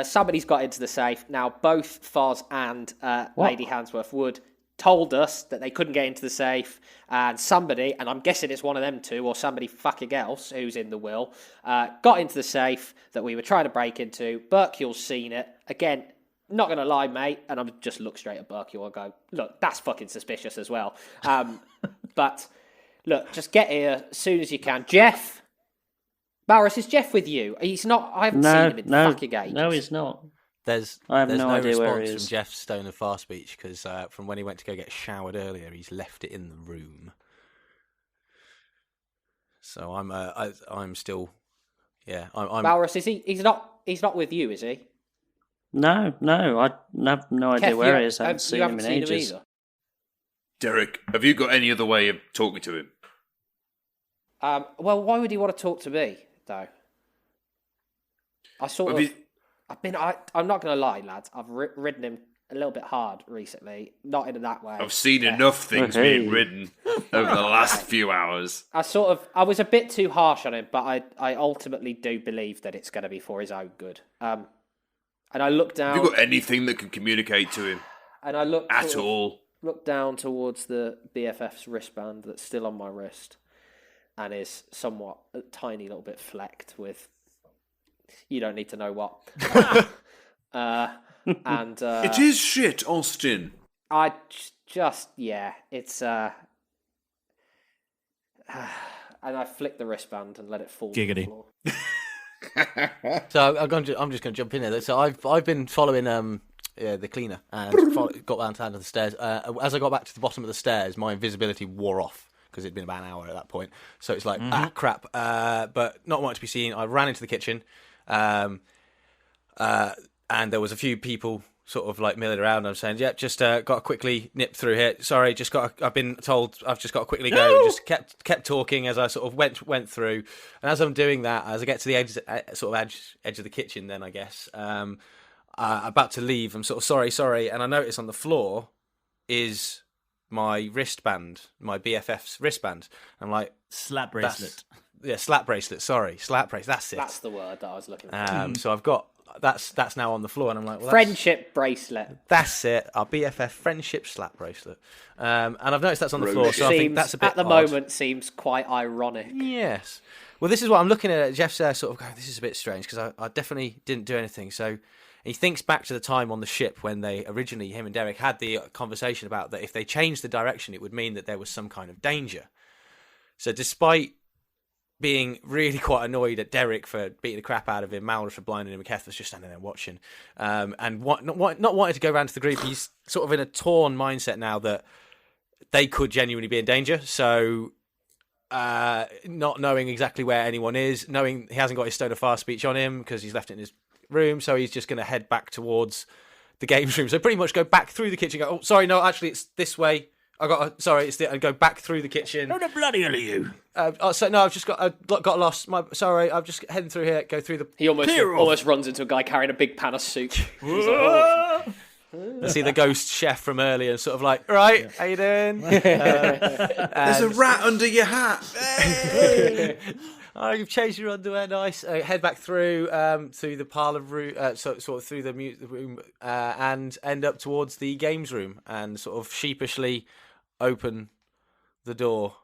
Somebody's got into the safe. Now, both Foz and Lady Handsworth Wood told us that they couldn't get into the safe, and somebody, and I'm guessing it's one of them two, or somebody fucking else who's in the will, got into the safe that we were trying to break into. Bercule's seen it. Again, not going to lie, mate, and I'm just look straight at Bercule and go, look, that's fucking suspicious as well. But, look, just get here as soon as you can. Jeff? Malrus, is Jeff with you? He's not. I haven't seen him in fucking ages. No, he's not. I have no idea where he response is. from Jeff's Stone of Fast Speech because from when he went to go get showered earlier, he's left it in the room. So I'm still, yeah. I'm Malrus, is he? He's not with you, is he? No, I have no idea Keth, where he is. I haven't seen him in ages. either. Derek, have you got any other way of talking to him? Well, why would he want to talk to me, though? I'm not going to lie, lads. I've ridden him a little bit hard recently. Not in that way. I've seen enough things being ridden over the last few hours. I was a bit too harsh on him, but I ultimately do believe that it's going to be for his own good. And I look down. Have you got anything that can communicate to him? And I look at all. Look down towards the BFF's wristband that's still on my wrist, and is somewhat a tiny little bit flecked with. You don't need to know what. And it is shit, Austin. I just it's and I flick the wristband and let it fall. Giggity. To the floor. So I'm just going to jump in there. So I've been following the cleaner and got down to the end of the stairs. As I got back to the bottom of the stairs, my invisibility wore off because it'd been about an hour at that point. So it's like crap. But not much to be seen. I ran into the kitchen, and there was a few people sort of like milling around. I'm saying, yeah, just got to quickly nip through here. Sorry, I've been told I've just got to quickly go. Just kept talking as I sort of went through. And as I'm doing that, as I get to the edge of the kitchen, then I guess, about to leave, I'm sort of sorry. And I notice on the floor is my wristband, my BFF's wristband. I'm like, slap bracelet. Slap bracelet. Sorry, slap bracelet. That's it. That's the word that I was looking for. So I've got that's now on the floor, and I'm like, well, friendship bracelet. That's it. Our BFF friendship slap bracelet. And I've noticed that's on the floor, so I think that's a bit at the odd. moment seems quite ironic. Yes. Well, this is what I'm looking at. Jeff's there, sort of going, this is a bit strange because I definitely didn't do anything. So he thinks back to the time on the ship when they originally, him and Derek, had the conversation about that if they changed the direction, it would mean that there was some kind of danger. So despite being really quite annoyed at Derek for beating the crap out of him, Malrus for blinding him, and Keth was just standing there watching, and not wanting to go around to the group, he's sort of in a torn mindset now that they could genuinely be in danger. So not knowing exactly where anyone is, knowing he hasn't got his Stone of Fire speech on him because he's left it in his room, so he's just going to head back towards the games room. So pretty much go back through the kitchen, go, oh, sorry, no, actually it's this way. And go back through the kitchen. Who the bloody hell are you? So no, I've just got lost. Sorry, I'm just heading through here. Go through the. He almost runs into a guy carrying a big pan of soup. He's like, I see the ghost chef from earlier, and sort of like, right, how you doing? There's a rat under your hat. Hey! Oh, you've changed your underwear, nice. Head back through the parlour room, sort of through the room, and end up towards the games room, and sort of sheepishly open the door.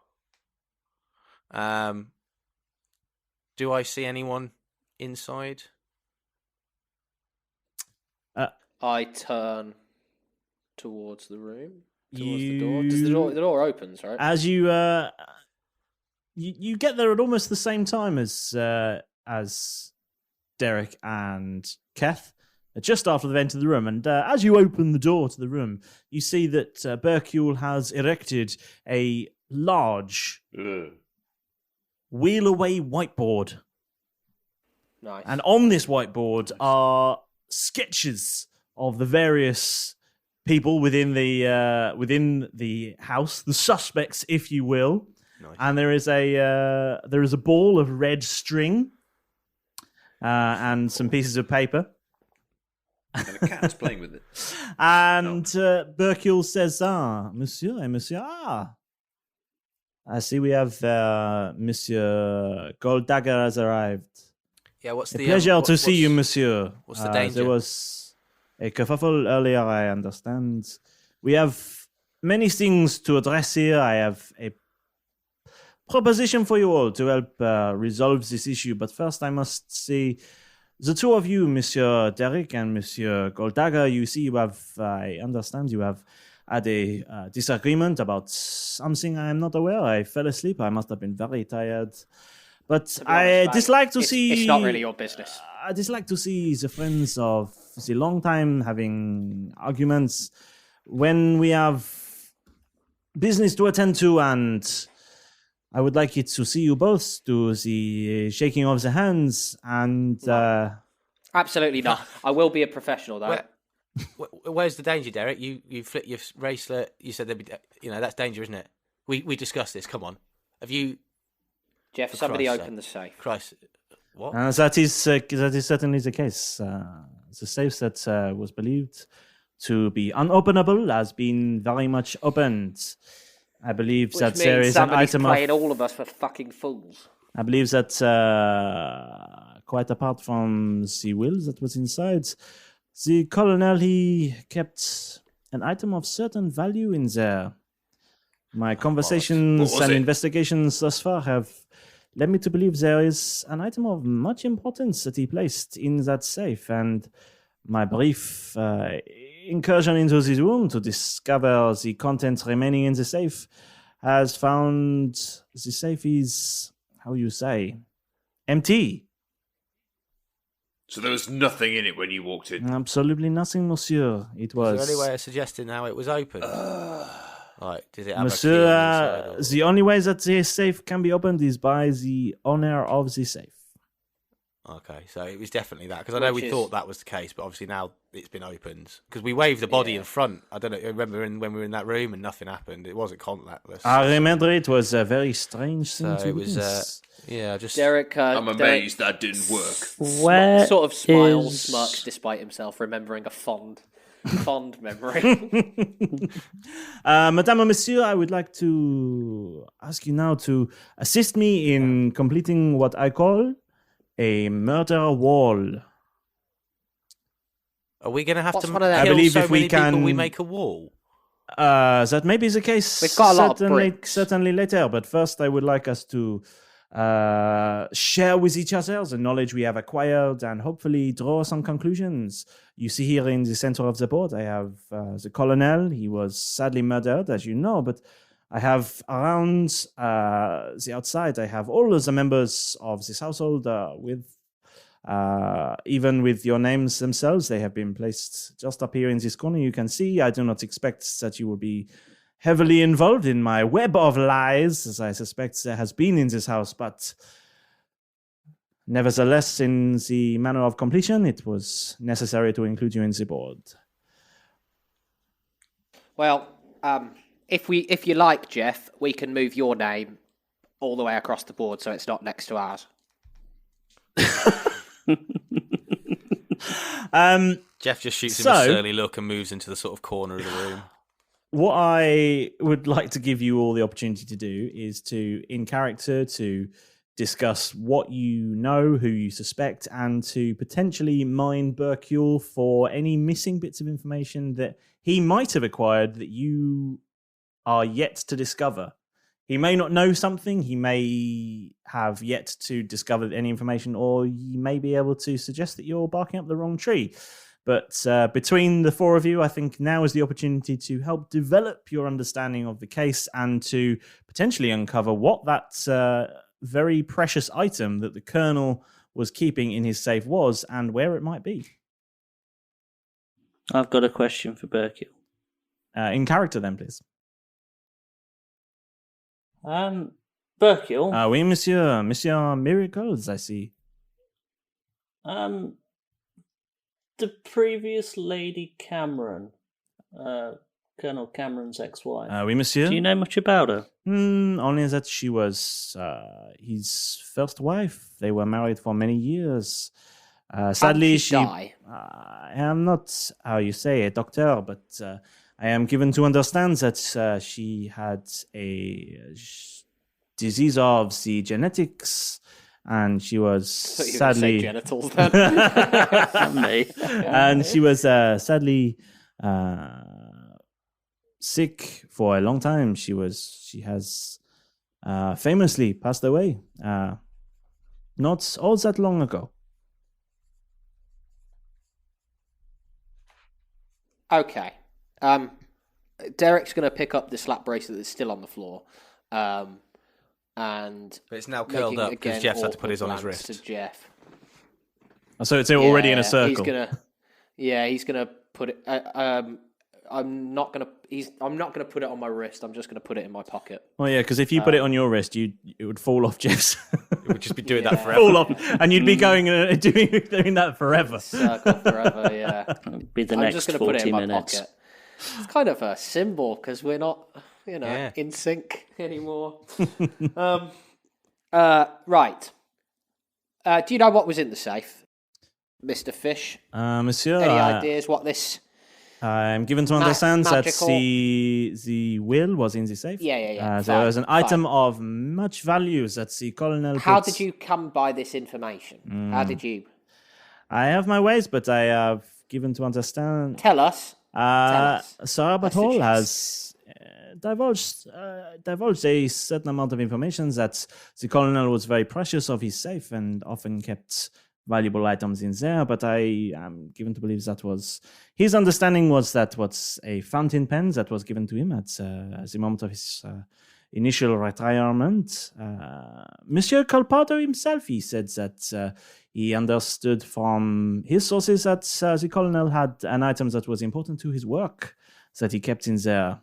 Do I see anyone inside? I turn towards the room, towards the door. Does the door opens, right? As you you get there at almost the same time as Derek and Keth, just after they've entered the room. And as you open the door to the room, you see that Berkule has erected a large wheel-away whiteboard. Nice. And on this whiteboard are sketches of the various people within the house, the suspects, if you will. Nice. And there is a ball of red string and some pieces of paper. And a cat's playing with it. And Berkule says, Monsieur, I see we have Monsieur Goldagger has arrived. Yeah, what's the pleasure to see you, Monsieur. What's the danger? There was a kerfuffle earlier, I understand. We have many things to address here. I have a proposition for you all to help resolve this issue. But first, I must say, the two of you, Monsieur Derek and Monsieur Goldagger, I understand you have had a disagreement about something I am not aware. I fell asleep. I must have been very tired. But I dislike to see... It's not really your business. I dislike to see the friends of the long time having arguments when we have business to attend to, and I would like it to see you both do the shaking of the hands and... Absolutely not. I will be a professional, though. Where's the danger, Derek? You flipped your bracelet. You said there'd be... that's danger, isn't it? We discussed this. Come on. Have you... Jeff, somebody opened the safe. Christ, what? That is certainly the case. The safe that was believed to be unopenable has been very much opened. I believe that there is an item playing all of us for fucking fools. I believe that quite apart from the will that was inside, the colonel, he kept an item of certain value in there. My conversations and investigations thus far have led me to believe there is an item of much importance that he placed in that safe, and my brief incursion into this room to discover the contents remaining in the safe has found the safe is, how you say, empty. So there was nothing in it when you walked in? Absolutely nothing, monsieur. It was... Is there any way of suggesting how it was open? Did it have monsieur, a key the only way that the safe can be opened is by the owner of the safe. Okay, so it was definitely that, because I know we thought that was the case, but obviously now it's been opened. Because we waved the body in front. I don't know. I remember when we were in that room and nothing happened. It wasn't contactless. I remember it was a very strange thing to it was. witness. Just Derek. I'm amazed that didn't work. Where sort of smiles, smirks despite himself remembering a fond memory. Madame and Monsieur, I would like to ask you now to assist me in completing what I call a murder wall. Are we going to have to kill I believe so if we many can, people we make a wall? That may be the case. We've got a lot of bricks. Certainly later, but first I would like us to share with each other the knowledge we have acquired and hopefully draw some conclusions. You see here in the center of the board, I have the colonel. He was sadly murdered, as you know, but I have around the outside, I have all of the members of this household even with your names themselves. They have been placed just up here in this corner. You can see, I do not expect that you will be heavily involved in my web of lies, as I suspect there has been in this house, but nevertheless, in the manner of completion, it was necessary to include you in the board. Well, if you like, Jeff, we can move your name all the way across the board so it's not next to ours. Jeff just shoots him a surly look and moves into the sort of corner of the room. What I would like to give you all the opportunity to do is to, in character, to discuss what you know, who you suspect, and to potentially mine Berkule for any missing bits of information that he might have acquired that you are yet to discover. He may not know something, he may have yet to discover any information, or he may be able to suggest that you're barking up the wrong tree. But between the four of you, I think now is the opportunity to help develop your understanding of the case and to potentially uncover what that very precious item that the Colonel was keeping in his safe was and where it might be. I've got a question for Berkule. In character then, please. Berkule? Oui, monsieur. Monsieur Miracles, I see. The previous Lady Cameron, Colonel Cameron's ex-wife. Oui, monsieur. Do you know much about her? Only that she was his first wife. They were married for many years. Sadly, she die? I am not, how you say, a doctor, but I am given to understand that she had a disease of the genetics. And she was sadly genitals then. And she was sadly sick for a long time. She has famously passed away not all that long ago. Okay. Derek's going to pick up the slap bracelet that's still on the floor. But it's now curled up because Jeff's had to put his on his wrist. To Jeff. So it's already in a circle. He's gonna put it. I'm not gonna put it on my wrist. I'm just gonna put it in my pocket. Oh yeah, because if you put it on your wrist, it would fall off Jeff's. It would just be doing that forever. Fall off, and you'd be going doing that forever. Circle forever. Yeah. It'll be the I'm next just gonna 40 put it in minutes. my pocket. It's kind of a symbol because we're not, in sync anymore. Right. Do you know what was in the safe, Mr. Fish? Monsieur, any ideas what this? I'm given to understand that the will was in the safe. Yeah. There was an item of much value that the colonel. How did you come by this information? How did you? I have my ways, but I have given to understand. Tell us. Sir Albert Hall has divulged a certain amount of information that the colonel was very precious of his safe and often kept valuable items in there, but I am given to believe that was his understanding was that was a fountain pen that was given to him at the moment of his initial retirement. Monsieur Colpardo himself, he said that he understood from his sources that the colonel had an item that was important to his work that he kept in there.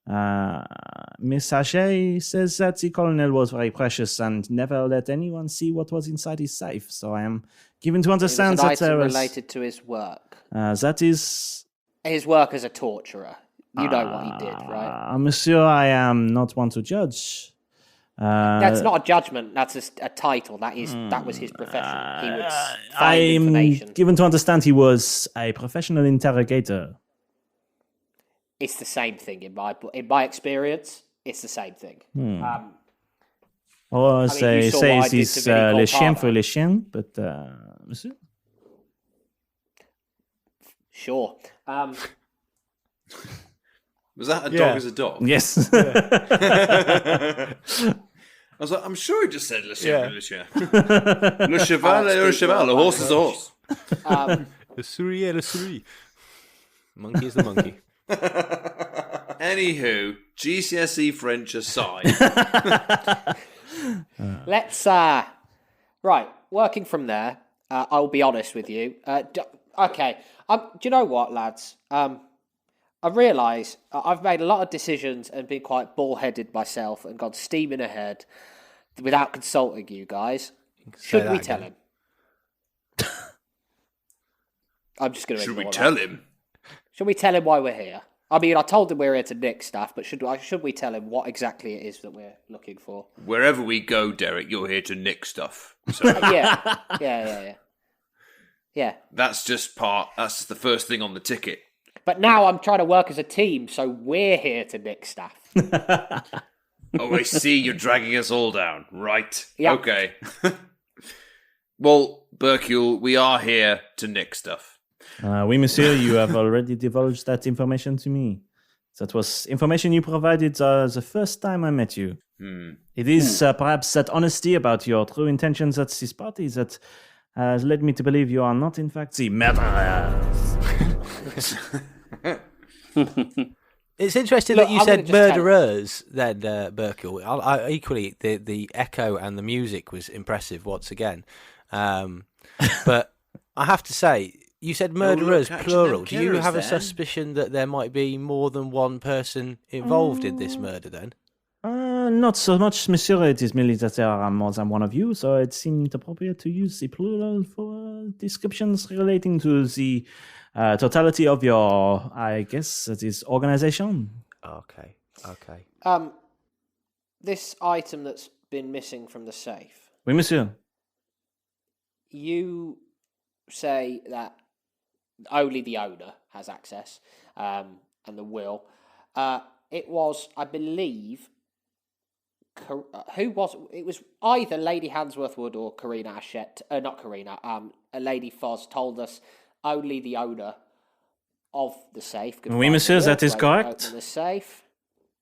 Miss Haché says that the colonel was very precious and never let anyone see what was inside his safe. So I am given to understand that there was related to his work. That is his work as a torturer. You know what he did, right? Monsieur, I am not one to judge. That's not a judgment. That's a title. That was his profession. He would find information. I'm given to understand he was a professional interrogator. It's the same thing in my experience. It's the same thing. Say he's le chien for le chien, but monsieur. Sure. Was that a dog as a dog? Yes. I was like, I'm sure he just said le chien, le chien. Le cheval, le cheval, the horse is a horse. Le souris, le souris. Monkey is the monkey. Anywho, GCSE French aside. Let's, right, working from there, I'll be honest with you. Okay, do you know what, lads? I realise I've made a lot of decisions and been quite bullheaded myself and gone steaming ahead without consulting you guys. Should we tell him? I'm just going to. Should we tell him? Should we tell him why we're here? I mean, I told him we're here to nick stuff, but should we tell him what exactly it is that we're looking for? Wherever we go, Derek, you're here to nick stuff. So. Yeah. That's just the first thing on the ticket. But now I'm trying to work as a team, so we're here to nick stuff. Oh, I see. You're dragging us all down. Right. Yeah. Okay. Well, Berkule, we are here to nick stuff. Oui, monsieur, you have already divulged that information to me. That was information you provided the first time I met you. It is perhaps that honesty about your true intentions at this party that has led me to believe you are not, in fact, the murderers. It's interesting that you said murderers then, Berkule. Equally, the echo and the music was impressive once again. But I have to say, you said murderers, plural. Do you have a suspicion that there might be more than one person involved in this murder then? Not so much, monsieur. It is merely that there are more than one of you, so it seemed appropriate to use the plural for descriptions relating to the totality of your, I guess, it is organization. Okay. This item that's been missing from the safe. Oui, monsieur. You say that only the owner has access, and the will. It was, I believe, who was it? Was either Lady Hansworthwood or Karina Hachette? Not Karina. Lady Foz told us only the owner of the safe. Oui, monsieur, that is correct. Open the safe.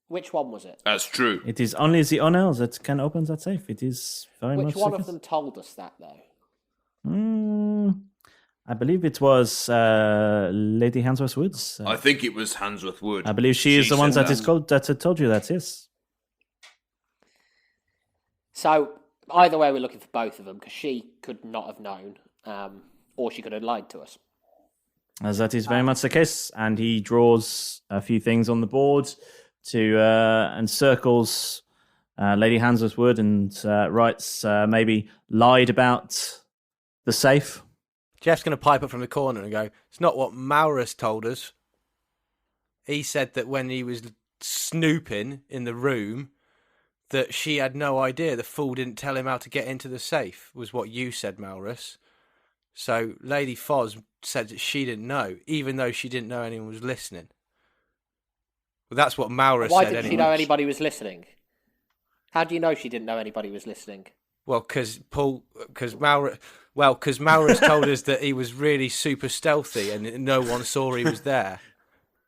Which one was it? That's true. It is only the owner that can open that safe. It is very much. Which one of them told us that, though? I believe it was Lady Hansworth Woods. I think it was Hansworth Wood. I believe she is the one that is called that told you that. Yes. So either way, we're looking for both of them because she could not have known, or she could have lied to us. As that is very much the case, and he draws a few things on the board to and circles Lady Hansworth Wood and writes maybe lied about the safe. Jeff's going to pipe up from the corner and go, it's not what Malrus told us. He said that when he was snooping in the room, that she had no idea. The fool didn't tell him how to get into the safe, was what you said, Malrus. So Lady Foz said that she didn't know, even though she didn't know anyone was listening. Well, that's what Malrus said. Why didn't she know anybody was listening? How do you know she didn't know anybody was listening? Well, because Malrus told us that he was really super stealthy and no one saw he was there.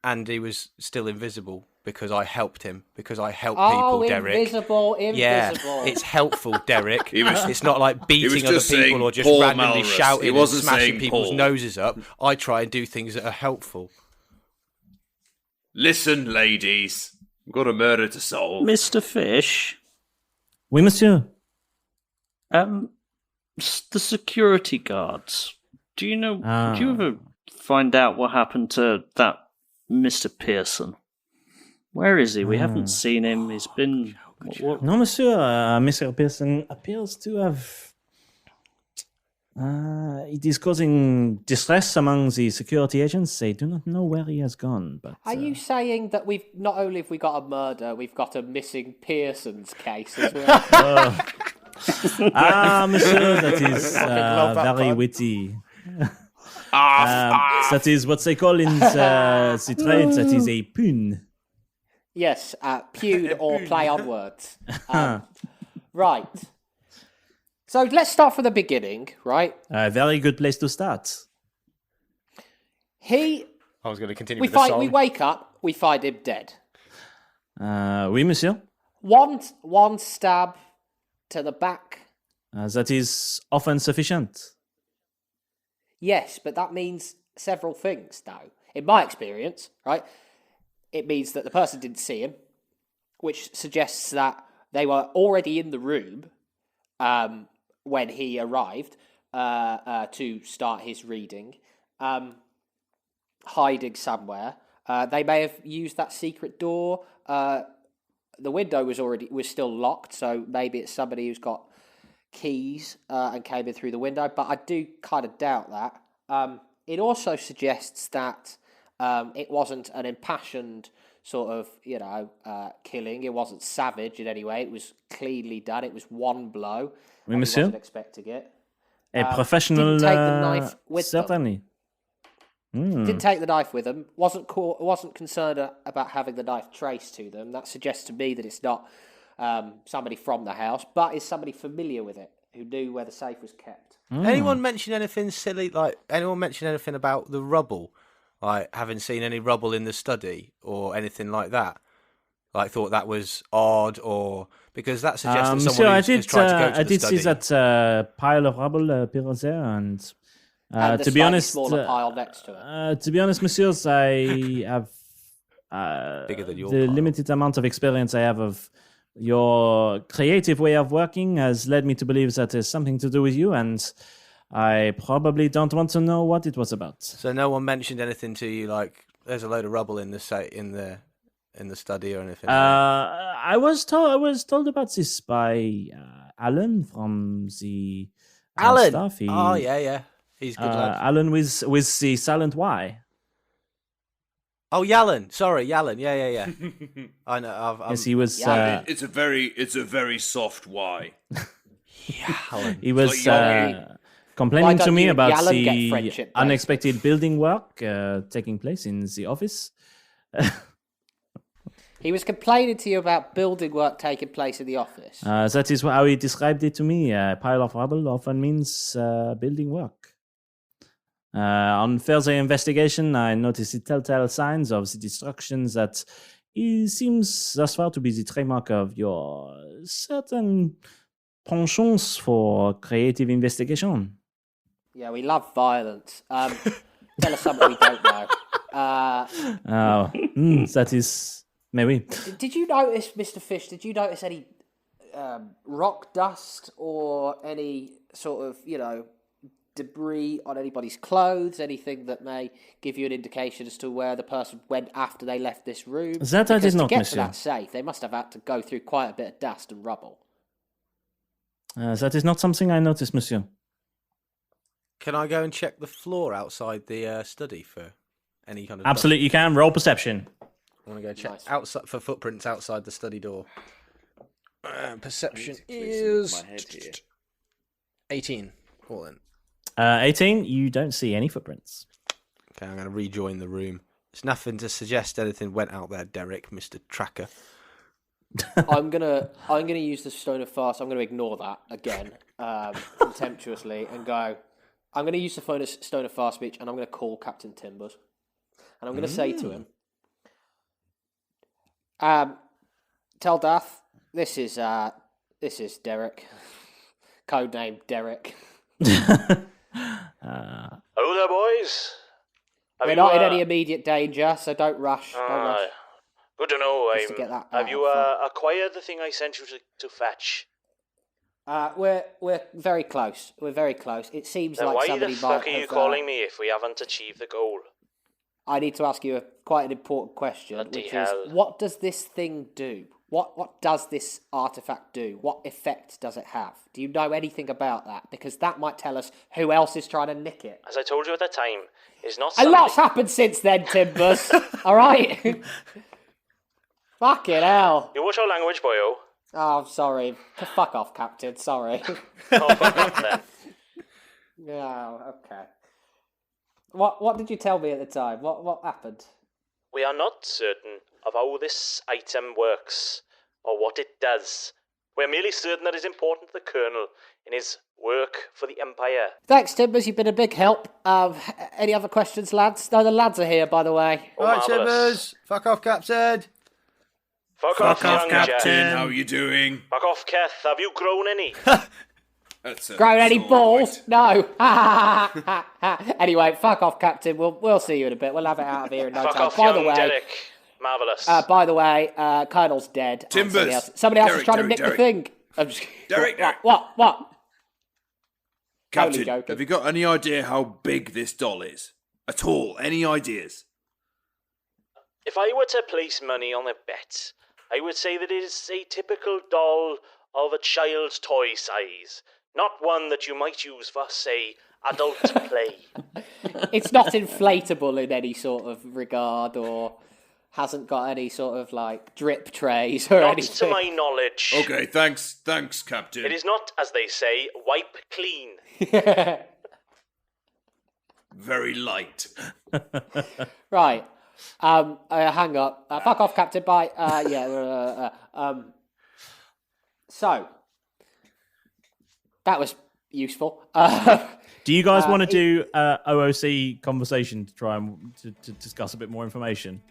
And he was still invisible because I helped him. Because I help people, Derek. Invisible. Yeah, it's helpful, Derek. It's not like beating other people or just randomly Malrus. shouting and smashing people's noses up. I try and do things that are helpful. Listen, ladies. We've got a murder to solve. Mr. Fish. Oui, monsieur. The security guards. Do you know? Do you ever find out what happened to that Mr. Pearson? Where is he? We haven't seen him. He's been... What? No, monsieur. Mr. Pearson appears to have... it is causing distress among the security agents. They do not know where he has gone. But are you saying that we've not only have we got a murder, we've got a missing Pearson's case as well? Monsieur, that is very witty. That is what they call in the trade. That is a pun. Yes, pun or play on words. Right. So let's start from the beginning, right? A very good place to start. I was going to continue with the song. We wake up, we find him dead. Oui, monsieur. One stab to the back. That is often sufficient. Yes, but that means several things, though. In my experience, right, it means that the person didn't see him, which suggests that they were already in the room when he arrived to start his reading, hiding somewhere. They may have used that secret door. The window was still locked, so maybe it's somebody who's got keys and came in through the window. But I do kind of doubt that. It also suggests that it wasn't an impassioned sort of, killing. It wasn't savage in any way. It was cleanly done. It was one blow. Oui, monsieur. He wasn't expecting it. A professional, didn't take the knife with certainly. Didn't take the knife with them. Wasn't concerned about having the knife traced to them. That suggests to me that it's not somebody from the house, but is somebody familiar with it who knew where the safe was kept. Anyone mention anything silly? Like anyone mention anything about the rubble? Like having seen any rubble in the study or anything like that? Like thought that was odd, or because that suggests that someone has tried to go to the study. I did see that pile of rubble appear there, and to be honest, smaller pile next to it. To be honest, messieurs, I have bigger than your the pile. limited amount of experience I have of your creative way of working has led me to believe that there's something to do with you, and I probably don't want to know what it was about. So no one mentioned anything to you like there's a load of rubble in the study or anything. I was told about this by Alan from the Alan. staff. Yeah, he's good lad. Alan with the silent Y. Oh, Yallen. Sorry, Yallen. Yeah. I know. Yes, he was. It's a very soft Y. Yallen. He was complaining to me about the Yallen unexpected building work taking place in the office. He was complaining to you about building work taking place in the office. That is how he described it to me. A pile of rubble often means building work. On further investigation, I noticed the telltale signs of the destruction that seems thus far to be the trademark of your certain penchants for creative investigation. Yeah, we love violence. Tell us something we don't know. That is... Maybe. Did you notice, Mr. Fish, any rock dust or any sort of, debris on anybody's clothes, anything that may give you an indication as to where the person went after they left this room? That I did not, to get monsieur. to that safe, they must have had to go through quite a bit of dust and rubble. That is not something I noticed, monsieur. Can I go and check the floor outside the study for any kind of... Absolutely, you can. Roll perception. I want to go check outside for footprints outside the study door. Perception is 18. All in. 18, you don't see any footprints. Okay, I'm going to rejoin the room. There's nothing to suggest anything went out there, Derek, Mr. Tracker. I'm gonna use the stone of fast. I'm gonna ignore that again, contemptuously, and go. I'm gonna use the stone of fast speech, and I'm gonna call Captain Timbers, and I'm gonna say to him, "Tell Dath, this is Derek, codename Derek." Hello there, boys. We're not in any immediate danger, so don't rush. Don't rush. Good to know. Have you acquired the thing I sent you to fetch? We're very close. We're very close. It seems Then like why somebody the fuck might are you have, calling me if we haven't achieved the goal? I need to ask you quite an important question, which is, what does this thing do? What does this artifact do? What effect does it have? Do you know anything about that? Because that might tell us who else is trying to nick it. As I told you at the time, it's not A something... lot's happened since then, Timbers. All right? Fucking hell. You watch our language, boyo. Oh, I'm sorry. Fuck off, Captain. Sorry. Oh, fuck off, then. Oh, okay. What did you tell me at the time? What happened? We are not certain of how this item works, or what it does. We're merely certain that it's important to the Colonel in his work for the Empire. Thanks, Timbers. You've been a big help. Any other questions, lads? No, the lads are here, by the way. Oh, Right, Timbers. Fuck off, Captain. Fuck off, Captain. How are you doing? Fuck off, Keth. Have you grown any? Grown any balls? Right. No. Anyway, fuck off, Captain. We'll see you in a bit. We'll have it out of here in no fuck time. Off, by the young way, Derek. Marvellous. By the way, Colonel's dead. Timbers. Somebody else Derek, is trying to nick Derek. the thing. I'm just... Derek. What? Captain, joking. have you got any idea how big this doll is? At all? Any ideas? If I were to place money on a bet, I would say that it is a typical doll of a child's toy size, not one that you might use for, say, adult play. It's not inflatable in any sort of regard, or hasn't got any sort of, like, drip trays or Not anything. to my knowledge. Okay, thanks, Captain. It is not, as they say, wipe clean. Very light. Right. Hang up. Fuck off, Captain. Bye. So, that was useful. Do you guys want to do OOC conversation to try and to discuss a bit more information?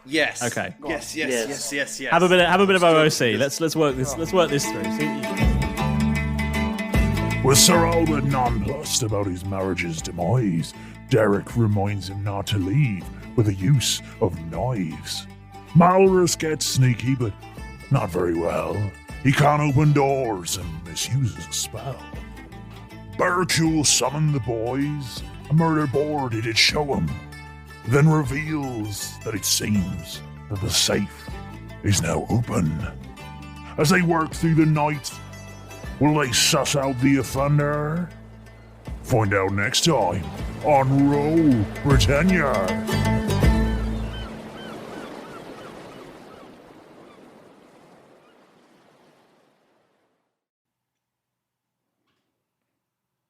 Yes. Okay. Yes. Have a bit of OOC. Let's work this. Let's work this through. With Sir Albert nonplussed about his marriage's demise, Derek reminds him not to leave with the use of knives. Malrus gets sneaky, but not very well. He can't open doors and misuses a spell. Berkule summoned the boys. A murder board he did show him, then reveals that it seems that the safe is now open. As they work through the night, will they suss out the offender? Find out next time on Roll Britannia.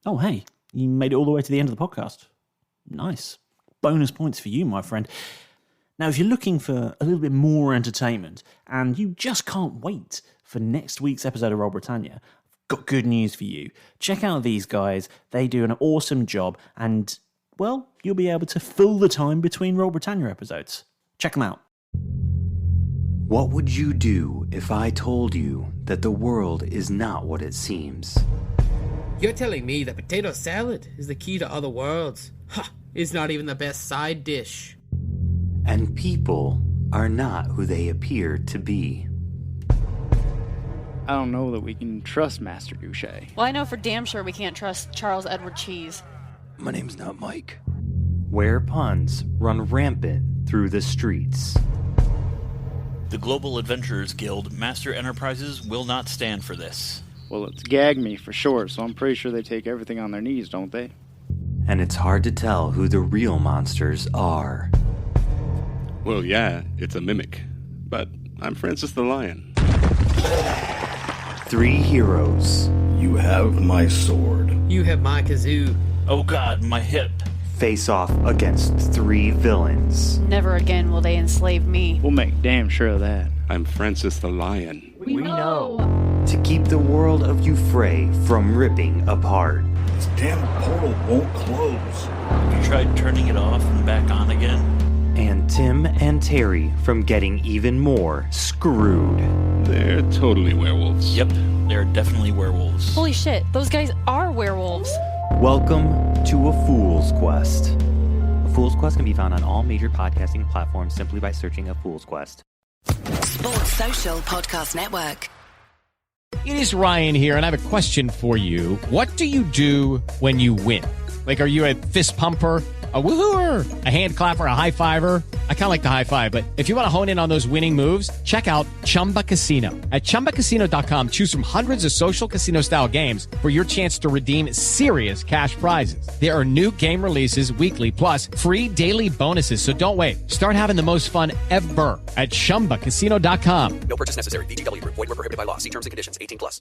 Oh, hey, you made it all the way to the end of the podcast. Nice. Bonus points for you, my friend. Now, if you're looking for a little bit more entertainment and you just can't wait for next week's episode of Roll Britannia, I've got good news for you. Check out these guys. They do an awesome job and, well, you'll be able to fill the time between Roll Britannia episodes. Check them out. What would you do if I told you that the world is not what it seems? You're telling me that potato salad is the key to other worlds? Ha! It's not even the best side dish. And people are not who they appear to be. I don't know that we can trust Master Douche. Well, I know for damn sure we can't trust Charles Edward Cheese. My name's not Mike. Where puns run rampant through the streets. The Global Adventurers Guild Master Enterprises will not stand for this. Well, it's gag me for short, so I'm pretty sure they take everything on their knees, don't they? And it's hard to tell who the real monsters are. Well, yeah, it's a mimic. But I'm Francis the Lion. 3 heroes. You have my sword. You have my kazoo. Oh god, my hip. Face off against 3 villains. Never again will they enslave me. We'll make damn sure of that. I'm Francis the Lion. We know. To keep the world of Euphrae from ripping apart. This damn portal won't close. Have you tried turning it off and back on again? And Tim and Terry from getting even more screwed. They're totally werewolves. Yep, they're definitely werewolves. Holy shit, those guys are werewolves. Welcome to A Fool's Quest. A Fool's Quest can be found on all major podcasting platforms simply by searching A Fool's Quest. Sports Social Podcast Network. It is Ryan here, and I have a question for you. What do you do when you win? Like, are you a fist pumper? A woohooer, a hand clapper, a high fiver. I kind of like the high five, but if you want to hone in on those winning moves, check out Chumba Casino. At ChumbaCasino.com, choose from hundreds of social casino style games for your chance to redeem serious cash prizes. There are new game releases weekly, plus free daily bonuses. So don't wait. Start having the most fun ever at ChumbaCasino.com. No purchase necessary. VGW Group. Void where prohibited by law. See terms and conditions. 18+.